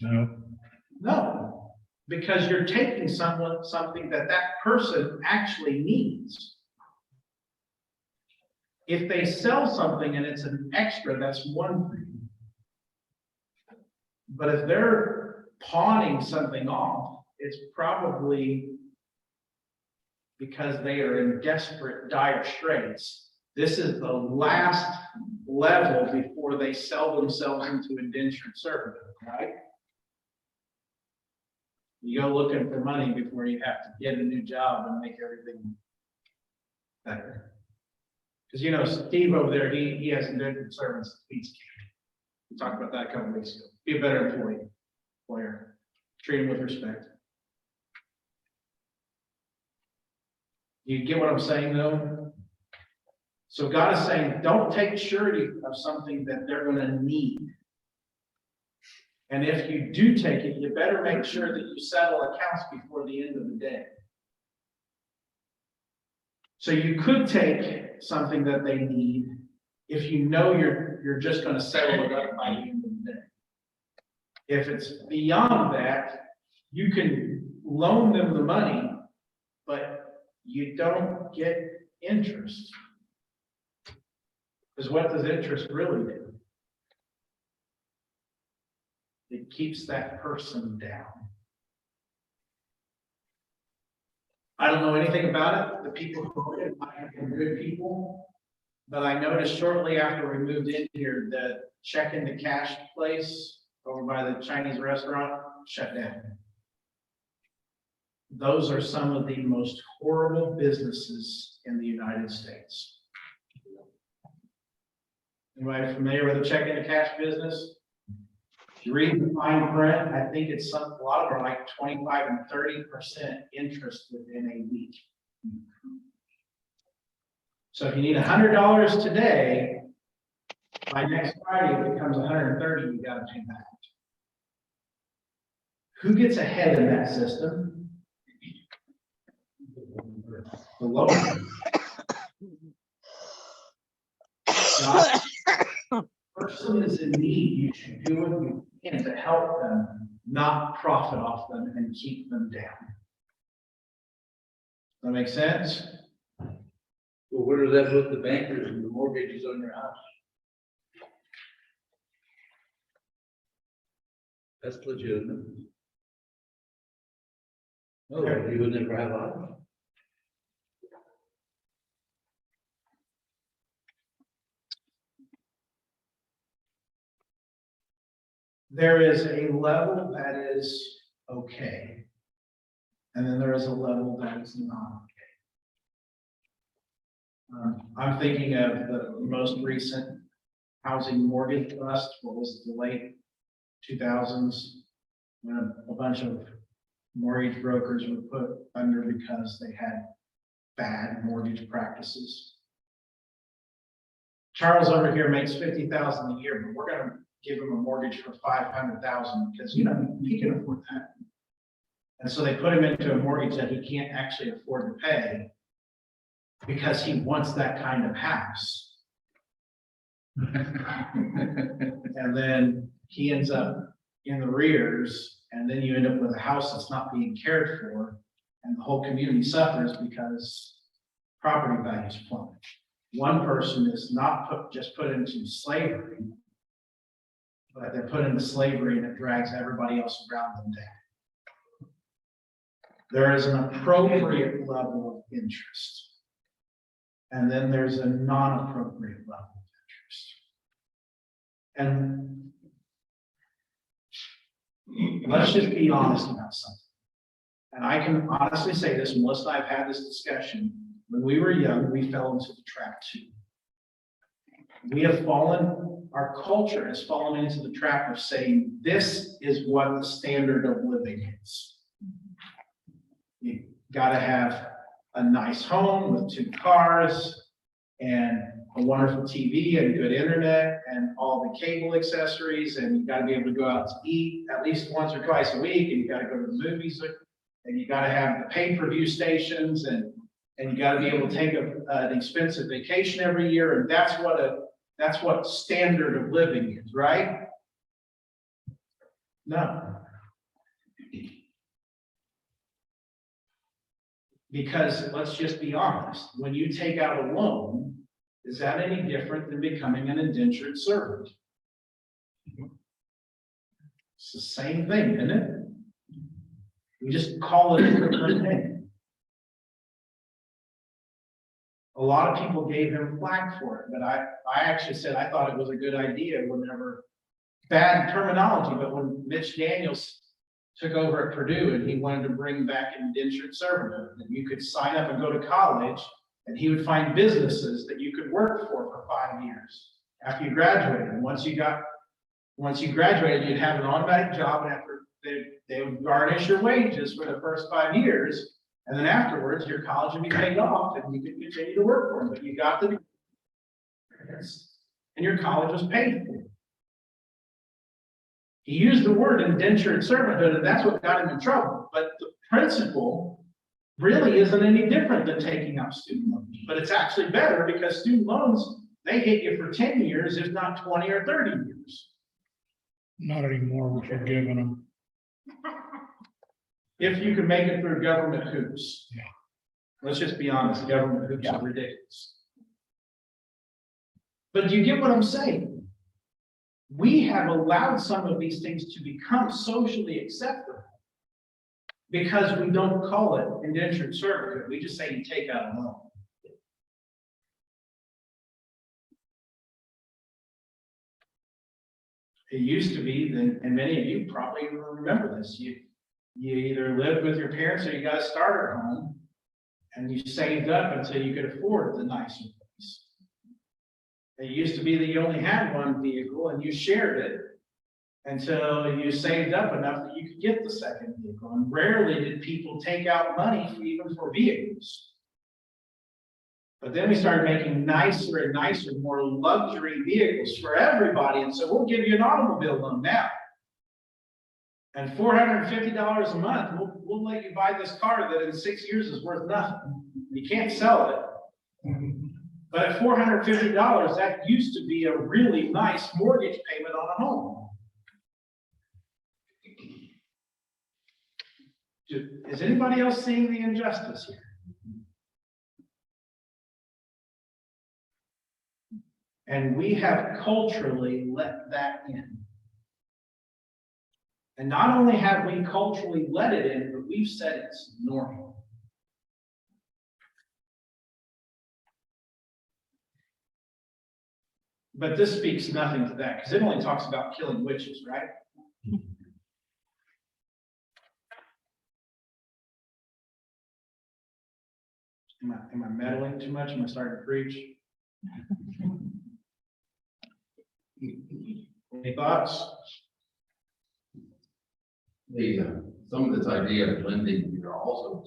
No, No, because you're taking something that person actually needs. If they sell something and it's an extra, that's one thing. But if they're pawning something off, it's probably because they are in desperate, dire straits. This is the last level before they sell themselves into indentured servitude, right? You go looking for money before you have to get a new job and make everything better. Because you know, Steve over there, he has indentured servants at the pizza kitchen. We talked about that a couple weeks ago. Be a better employer, treat him with respect. You get what I'm saying, though? So God is saying, don't take surety of something that they're going to need. And if you do take it, you better make sure that you settle accounts before the end of the day. So you could take something that they need if you know you're just going to settle it up by the end of the day. If it's beyond that, you can loan them the money, but you don't get interest. Because what does interest really do? It keeps that person down. I don't know anything about it. The people who are in are good people. But I noticed shortly after we moved in here, the check into cash place over by the Chinese restaurant shut down. Those are some of the most horrible businesses in the United States. Anybody familiar with the check into cash business? If you read the fine print, I think it's a lot of them are like 25 and 30% interest within a week. So if you need $100 today, by next Friday it becomes 130. You got to pay back. Who gets ahead in that system? The lower. God, the person is in need. You should do what you can to help them, not profit off them and keep them down. Does that make sense? Well, where does that put the bankers and the mortgages on your house? That's legitimate. Oh, you would never have a house. there is a level that is okay. And then there is a level that is not okay. I'm thinking of the most recent housing mortgage bust, what was it, the late 2000s, when a bunch of mortgage brokers were put under because they had bad mortgage practices. Charles over here makes $50,000 a year, but we're gonna give him a mortgage for $500,000 because, you know, he can afford that. And so they put him into a mortgage that he can't actually afford to pay because he wants that kind of house. And then he ends up in the rears, and then you end up with a house that's not being cared for, and the whole community suffers because property values plummet. One person is not just put into slavery, but they're put into slavery and it drags everybody else around them down. There is an appropriate level of interest. And then there's a non-appropriate level of interest. And let's just be honest about something. And I can honestly say this, Melissa and I have had this discussion. When we were young, we fell into the trap too. We have fallen, our culture has fallen into the trap of saying, this is what the standard of living is. You gotta have a nice home with 2 cars and a wonderful TV and good internet and all the cable accessories, and you gotta be able to go out to eat at least once or twice a week, and you gotta go to the movies, and you gotta have the pay-per-view stations, and you gotta be able to take an expensive vacation every year, and that's what standard of living is, right? No. Because let's just be honest, when you take out a loan, is that any different than becoming an indentured servant? It's the same thing, isn't it? We just call it a different name. A lot of people gave him flack for it, but I actually said I thought it was a good idea whenever, bad terminology, but when Mitch Daniels took over at Purdue and he wanted to bring back indentured servanthood, that you could sign up and go to college and he would find businesses that you could work for 5 years after you graduated. And once you graduated, you'd have an automatic job, and after they would garnish your wages for the first 5 years. And then afterwards, your college would be paid off and you could continue to work for them, but you got the degree and your college was paid for. He used the word indentured servanthood, and that's what got him in trouble. But the principle really isn't any different than taking out student loans. But it's actually better because student loans, they hit you for 10 years, if not 20 or 30 years. Not anymore, what you're giving them. If you can make it through government hoops. Yeah. Let's just be honest, government hoops are ridiculous. But do you get what I'm saying? We have allowed some of these things to become socially acceptable because we don't call it indentured servitude. We just say you take out a loan. It used to be, and many of you probably remember this, you either lived with your parents or you got a starter home and you saved up until you could afford the nicer place. It used to be that you only had one vehicle and you shared it until you saved up enough that you could get the second vehicle. And rarely did people take out money even for vehicles. But then we started making nicer and nicer, more luxury vehicles for everybody. And so we'll give you an automobile loan now. And $450 a month, we'll let you buy this car that in 6 years is worth nothing. You can't sell it. But at $450, that used to be a really nice mortgage payment on a home. Is anybody else seeing the injustice here? And we have culturally let that in. And not only have we culturally let it in, but we've said it's normal. But this speaks nothing to that, because it only talks about killing witches, right? Am I meddling too much? Am I starting to preach? Any thoughts? Some of this idea of blending, you know, also,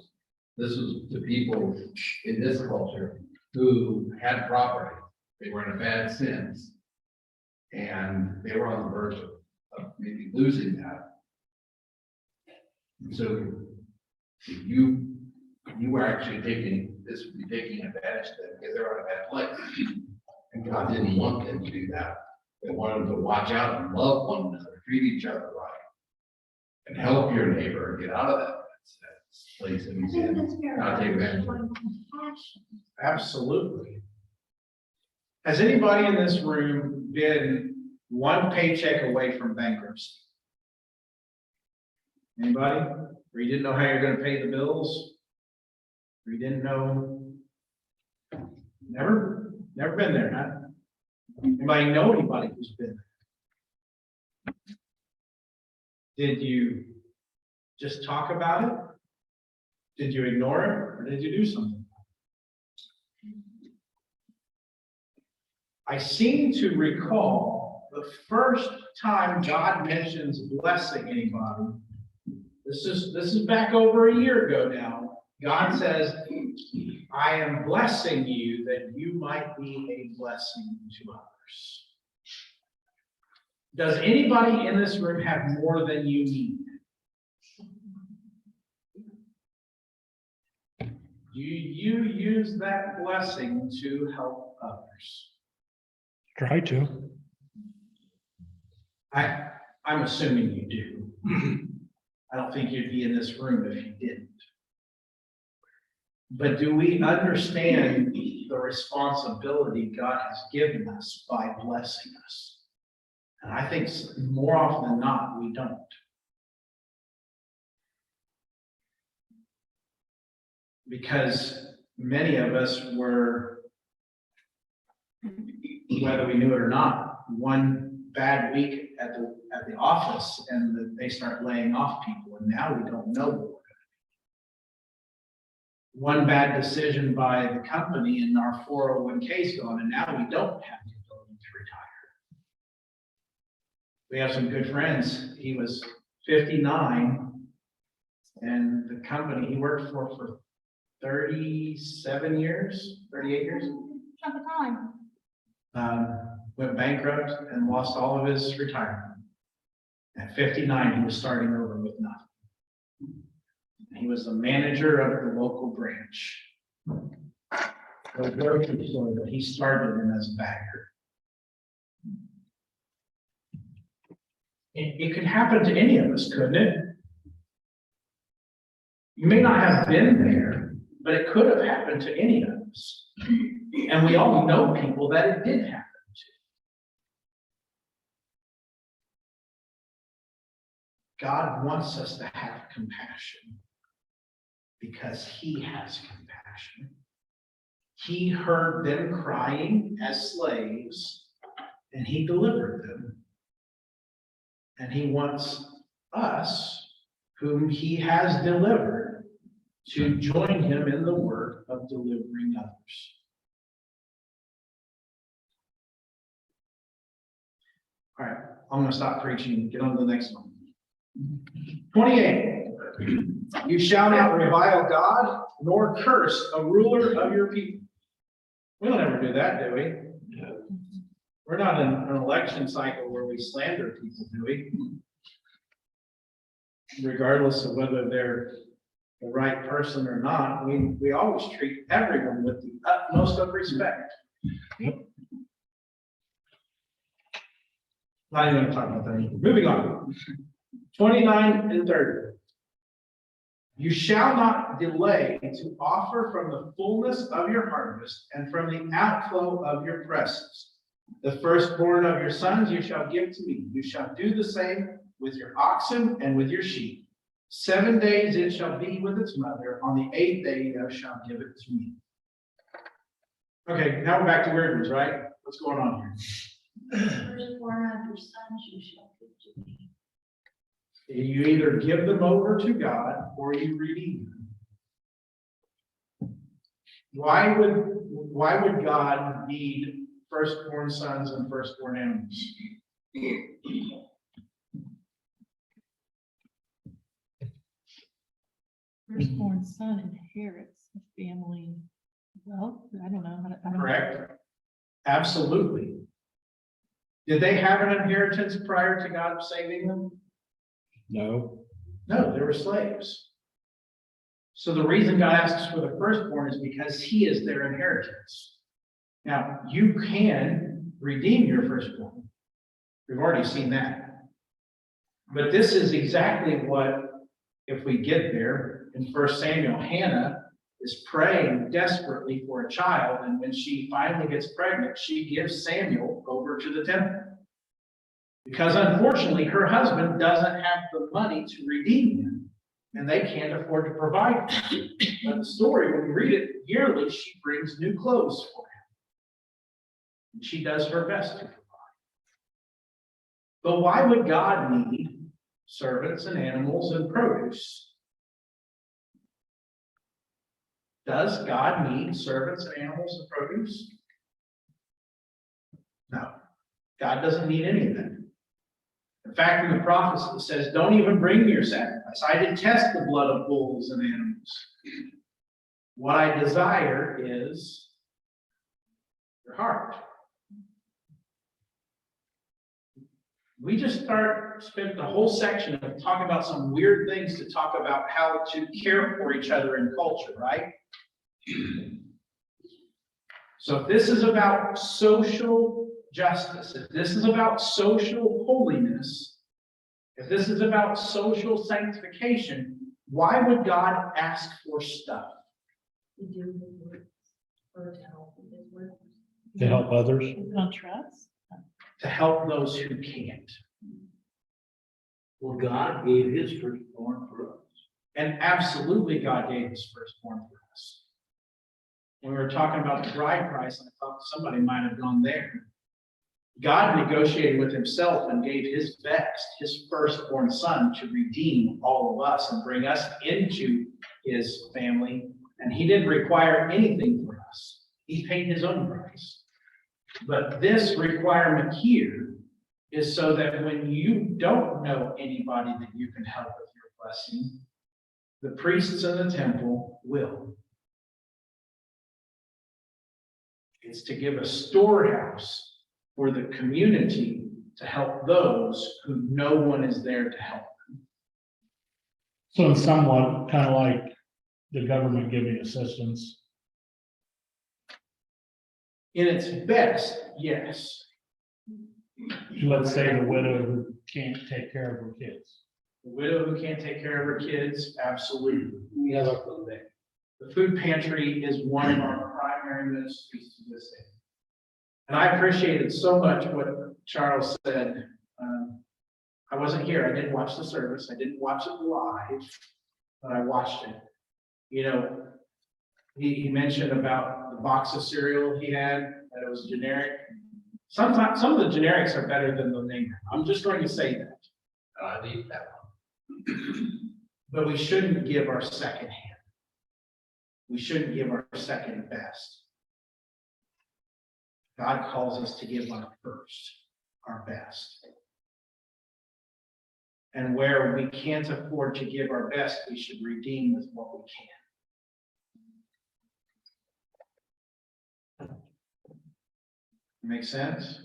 this was to people in this culture who had property, they were in a bad sense. And they were on the verge of maybe losing that. So if you were actually this would be taking advantage of them because they're on a bad place. And God didn't want them to do that. They wanted them to watch out and love one another, treat each other right. And help your neighbor get out of that place that he's in, not take advantage of it. Absolutely. Has anybody in this room been one paycheck away from bankruptcy? Anybody? Or you didn't know how you're gonna pay the bills? Or you didn't know? Never been there, huh? Anybody know anybody who's been there? Did you just talk about it? Did you ignore it, or did you do something? I seem to recall the first time God mentions blessing anybody. This is back over a year ago now. God says, I am blessing you that you might be a blessing to others. Does anybody in this room have more than you need? Do you use that blessing to help others? Try to. I'm assuming you do. I don't think you'd be in this room if you didn't. But do we understand the responsibility God has given us by blessing us? And I think more often than not, we don't. Because many of us were, whether we knew it or not, one bad week at the office and they start laying off people, and now we don't know what we're going to do. One bad decision by the company and our 401k's gone, and now we don't have the ability to retire. We have some good friends. He was 59, and the company he worked for 37 years, 38 years. Chunk of time. Went bankrupt and lost all of his retirement. At 59, he was starting over with nothing. He was the manager of the local branch. The grocery store that he started in as a bagger. It could happen to any of us, couldn't it? You may not have been there, but it could have happened to any of us. And we all know people that it did happen to. God wants us to have compassion because he has compassion. He heard them crying as slaves and he delivered them. And he wants us, whom he has delivered, to join him in the work of delivering others. All right, I'm going to stop preaching and get on to the next one. 28. You shall not revile God nor curse a ruler of your people. We don't ever do that, do we? We're not in an election cycle where we slander people, do we? Regardless of whether they're the right person or not, we always treat everyone with the utmost of respect. Not even going to talk about that anymore. Moving on. 29 and 30. You shall not delay to offer from the fullness of your harvest and from the outflow of your presses. The firstborn of your sons you shall give to me. You shall do the same with your oxen and with your sheep. 7 days it shall be with its mother. On the 8th day thou shalt give it to me. Okay, now we're back to weird ones, right? What's going on here? Firstborn of your sons you shall give to me. You either give them over to God or you redeem them. Why would God need firstborn sons and firstborn animals? Firstborn son inherits the family wealth. I don't know. I don't. Correct? Absolutely. Did they have an inheritance prior to God saving them? No, No, they were slaves. So the reason God asks for the firstborn is because he is their inheritance. Now, you can redeem your firstborn. We've already seen that. But this is exactly what, if we get there, in 1 Samuel, Hannah is praying desperately for a child, and when she finally gets pregnant, she gives Samuel over to the temple. Because unfortunately, her husband doesn't have the money to redeem him, and they can't afford to provide for him. But the story, when you read it yearly, she brings new clothes for him. And she does her best to provide. But why would God need servants and animals and produce? Does God need servants and animals and produce? No. God doesn't need any of that. In fact, in the prophets it says, don't even bring me your sacrifice. I detest the blood of bulls and animals. What I desire is your heart. We just spent the whole section of talking about some weird things to talk about how to care for each other in culture, right? So if this is about social justice, if this is about social holiness, if this is about social sanctification, why would God ask for stuff? To do his work, or to help with his work. to help others. You don't trust? To help those who can't. Well, God gave his firstborn for us. And absolutely God gave his firstborn for us. When we were talking about the bride price, I thought somebody might have gone there. God negotiated with himself and gave his best, his firstborn son, to redeem all of us and bring us into his family. And he didn't require anything for us. He paid his own price. But this requirement here is so that when you don't know anybody that you can help with your blessing, the priests in the temple will. It's to give a storehouse for the community to help those who no one is there to help. So in somewhat, kind of like the government giving assistance. In its best, yes. Let's say the widow who can't take care of her kids. The widow who can't take care of her kids, absolutely. We have our food bank. The food pantry is one of our primary ministries to this day. And I appreciated so much what Charles said. I wasn't here. I didn't watch the service. I didn't watch it live, but I watched it. You know, he mentioned about the box of cereal he had, that it was generic. Sometimes some of the generics are better than the name. I'm just going to say that. I leave that one. But we shouldn't give our second hand. We shouldn't give our second best. God calls us to give our first, our best. And where we can't afford to give our best, we should redeem with what we can. Make sense?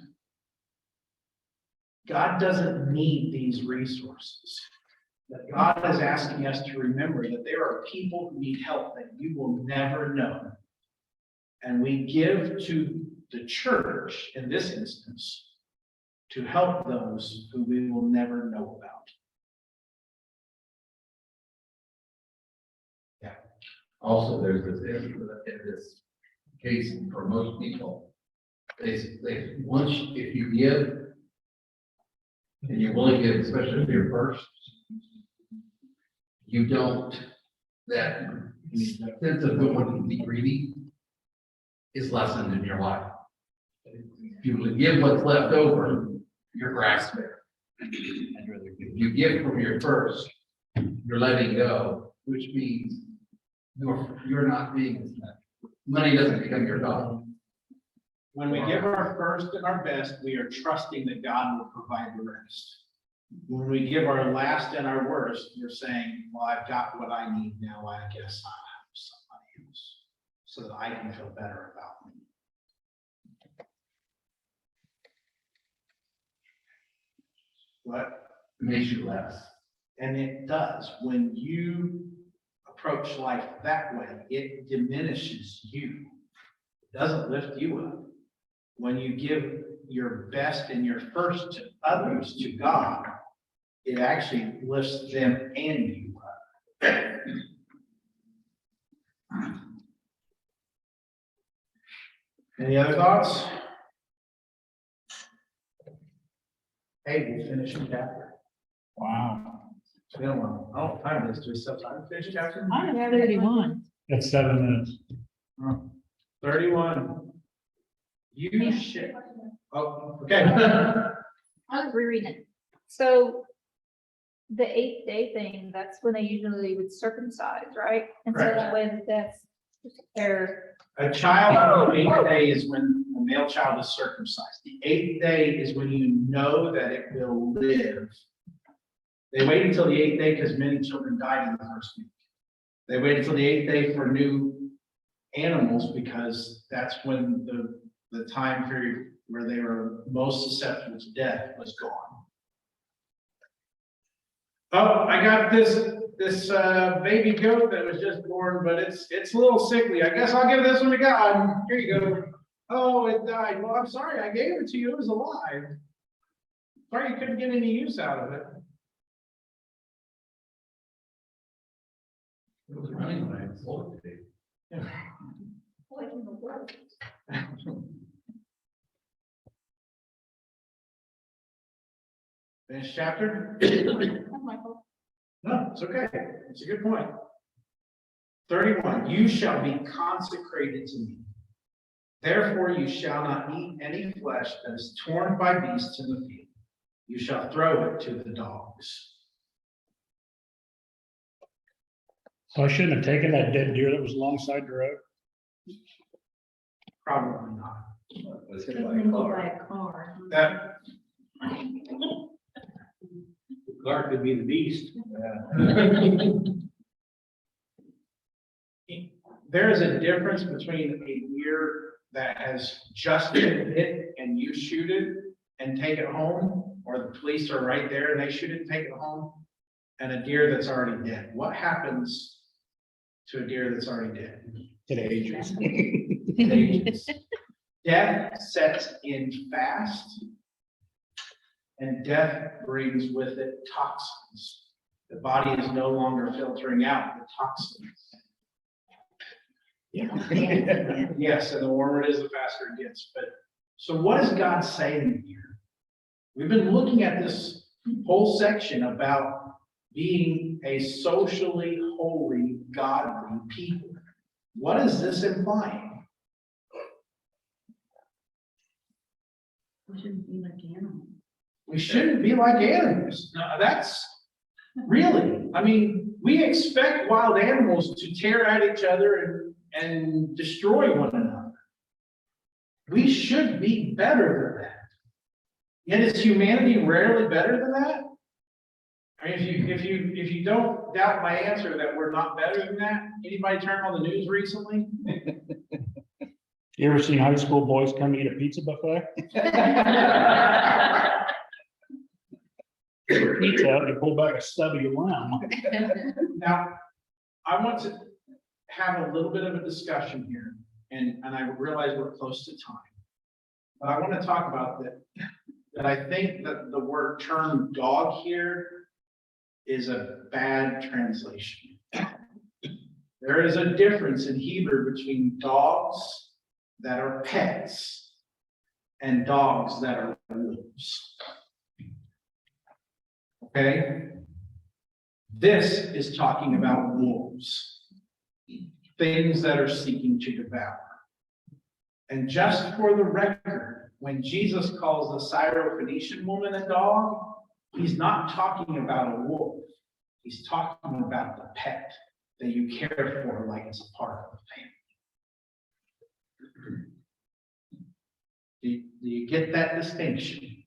God doesn't need these resources. But God is asking us to remember that there are people who need help that you will never know. And we give to the church, in this instance, to help those who we will never know about. Yeah. Also, there's this, in this case, for most people, once, if you give, and you're willing to give, especially if you're first, you don't, that sense of wanting to be greedy is lessened in your life. If you give what's left over, you're grasping. I'd rather give you give from your first, you're letting go, which means you're not being, money doesn't become your God. When we give our first and our best, we are trusting that God will provide the rest. When we give our last and our worst, we're saying, well, I've got what I need now, I guess I'll have somebody else, so that I can feel better about me. What? It makes you less. And it does. When you approach life that way, it diminishes you. It doesn't lift you up. When you give your best and your first to others, to God, it actually lifts them and you up. Any other thoughts? Hey, we finished the chapter. Wow, It's been a while. I don't know what time it is. Do we still have time to finish the chapter? I'm at 31. that's 7 minutes. 31. You should. Oh, okay. I was rereading it. So the 8th day thing, that's when they usually would circumcise, right? And so Correct. that way that's their, A child on the 8th day is when a male child is circumcised. The 8th day is when you know that it will live. They wait until the 8th day because many children died in the first week. They wait until the 8th day for new animals because that's when the time period where they were most susceptible to death was gone. Oh, I got this baby goat that was just born, but it's a little sickly. I guess I'll give this one to God. Here you go. Oh, it died. Well, I'm sorry, I gave it to you. It was alive. Sorry you couldn't get any use out of it. It was running when I sold it today. Finish chapter? oh my God. No, it's okay. It's a good point. 31, you shall be consecrated to me. Therefore you shall not eat any flesh that is torn by beasts in the field. You shall throw it to the dogs. So I shouldn't have taken that dead deer that was alongside the road. Probably not. Let's Because get by when you car. buy a car. That, The car could be the beast. there is a difference between a deer that has just been hit and you shoot it and take it home, or the police are right there and they shoot it and take it home, and a deer that's already dead. What happens to a deer that's already dead? It ages. It ages. Death sets in fast, and death brings with it toxins. The body is no longer filtering out the toxins. Yes, and the warmer it is, the faster it gets. But so what is God saying here? We've been looking at this whole section about being a socially holy, godly people. What is this implying? We shouldn't be like animals. We shouldn't be like animals. No, that's really, I mean, we expect wild animals to tear at each other and destroy one another. We should be better than that. Yet is humanity rarely better than that? I mean, if you don't doubt my answer that we're not better than that, anybody turn on the news recently? You ever seen high school boys come eat a pizza buffet? Pizza out, you pull back a stubby limb. Now, I want to have a little bit of a discussion here, and I realize we're close to time. But I want to talk about that I think that the term dog here is a bad translation. There is a difference in Hebrew between dogs that are pets and dogs that are wolves. Okay? This is talking about wolves, things that are seeking to devour. And just for the record, when Jesus calls the Syrophoenician woman a dog, He's not talking about a wolf. He's talking about the pet that you care for like it's a part of the family. Do you get that distinction?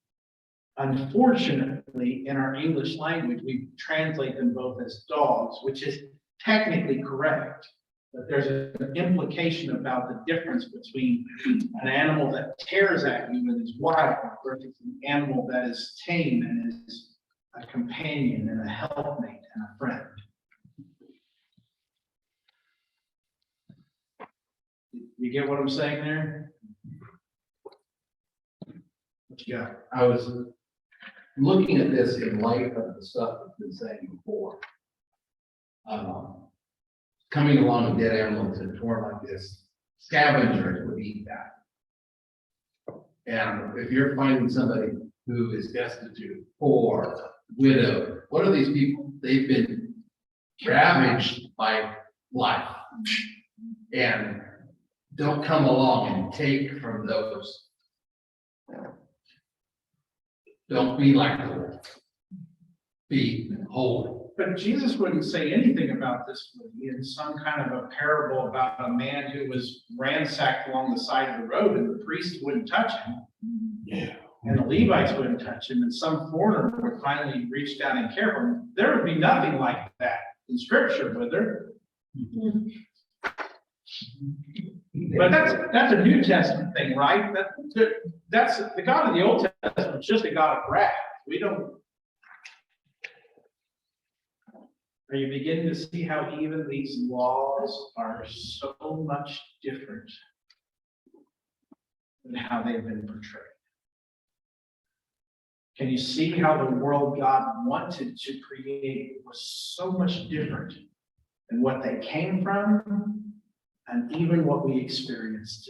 Unfortunately, in our English language, we translate them both as dogs, which is technically correct. But there's an implication about the difference between an animal that tears at you and is wild versus an animal that is tame and is a companion and a helpmate and a friend. You get what I'm saying there? What you got? I was looking at this in light of the stuff that's been said before. Coming along with dead animals in a tour like this, scavengers would eat that. And if you're finding somebody who is destitute, poor, widowed, what are these people? They've been ravaged by life. And don't come along and take from those. Don't be like the wolf. Be holy. But Jesus wouldn't say anything about this in some kind of a parable about a man who was ransacked along the side of the road and the priest wouldn't touch him. Yeah. And the Levites wouldn't touch him, and some foreigner would finally reach down and care for him. There would be nothing like that in scripture, would there? But that's a New Testament thing, right? That's the God of the Old Testament is just a God of wrath. We don't. Are you beginning to see how even these laws are so much different than how they've been portrayed? Can you see how the world God wanted to create was so much different than what they came from and even what we experience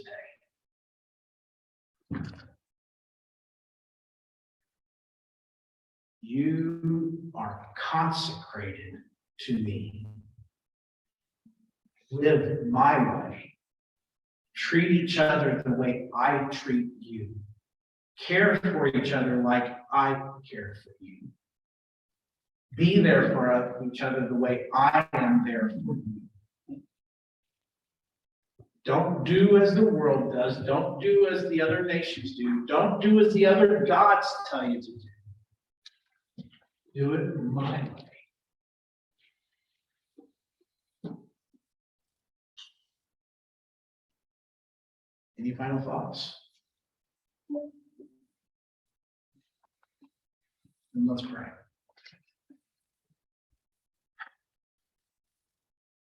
today? You are consecrated to me. Live my way. Treat each other the way I treat you. Care for each other like I care for you. Be there for each other the way I am there for you. Don't do as the world does. Don't do as the other nations do. Don't do as the other gods tell you to do. Do it my way. Any final thoughts? And let's pray.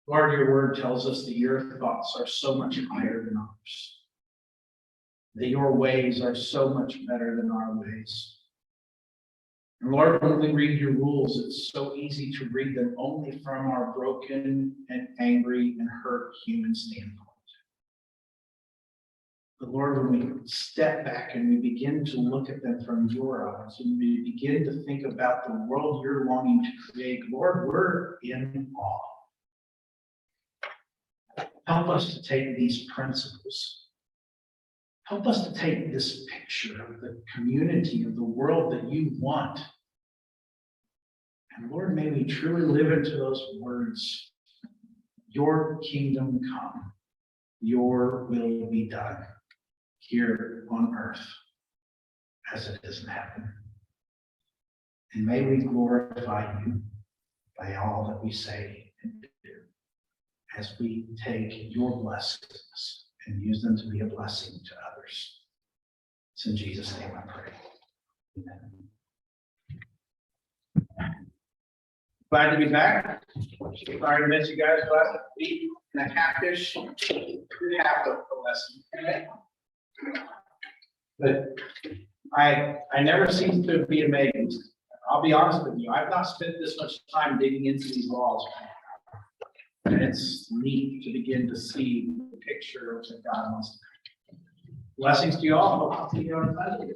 Lord, your word tells us that your thoughts are so much higher than ours. That your ways are so much better than our ways. And Lord, when we read your rules, it's so easy to read them only from our broken and angry and hurt human standpoint. But Lord, when we step back and we begin to look at them from your eyes, and we begin to think about the world you're longing to create, Lord, we're in awe. Help us to take these principles. Help us to take this picture of the community of the world that you want. And Lord, may we truly live into those words. Your kingdom come, your will be done here on earth as it is in heaven. And may we glorify you by all that we say and do as we take your blessings and use them to be a blessing to others. It's in Jesus' name I pray. Amen. Glad to be back. Sorry to miss you guys last week and a half-ish, half of the lesson. But I never cease to be amazed. I'll be honest with you, I've not spent this much time digging into these laws. And it's neat to begin to see the picture of what God wants to do. Blessings to you all. I'll see you on Sunday.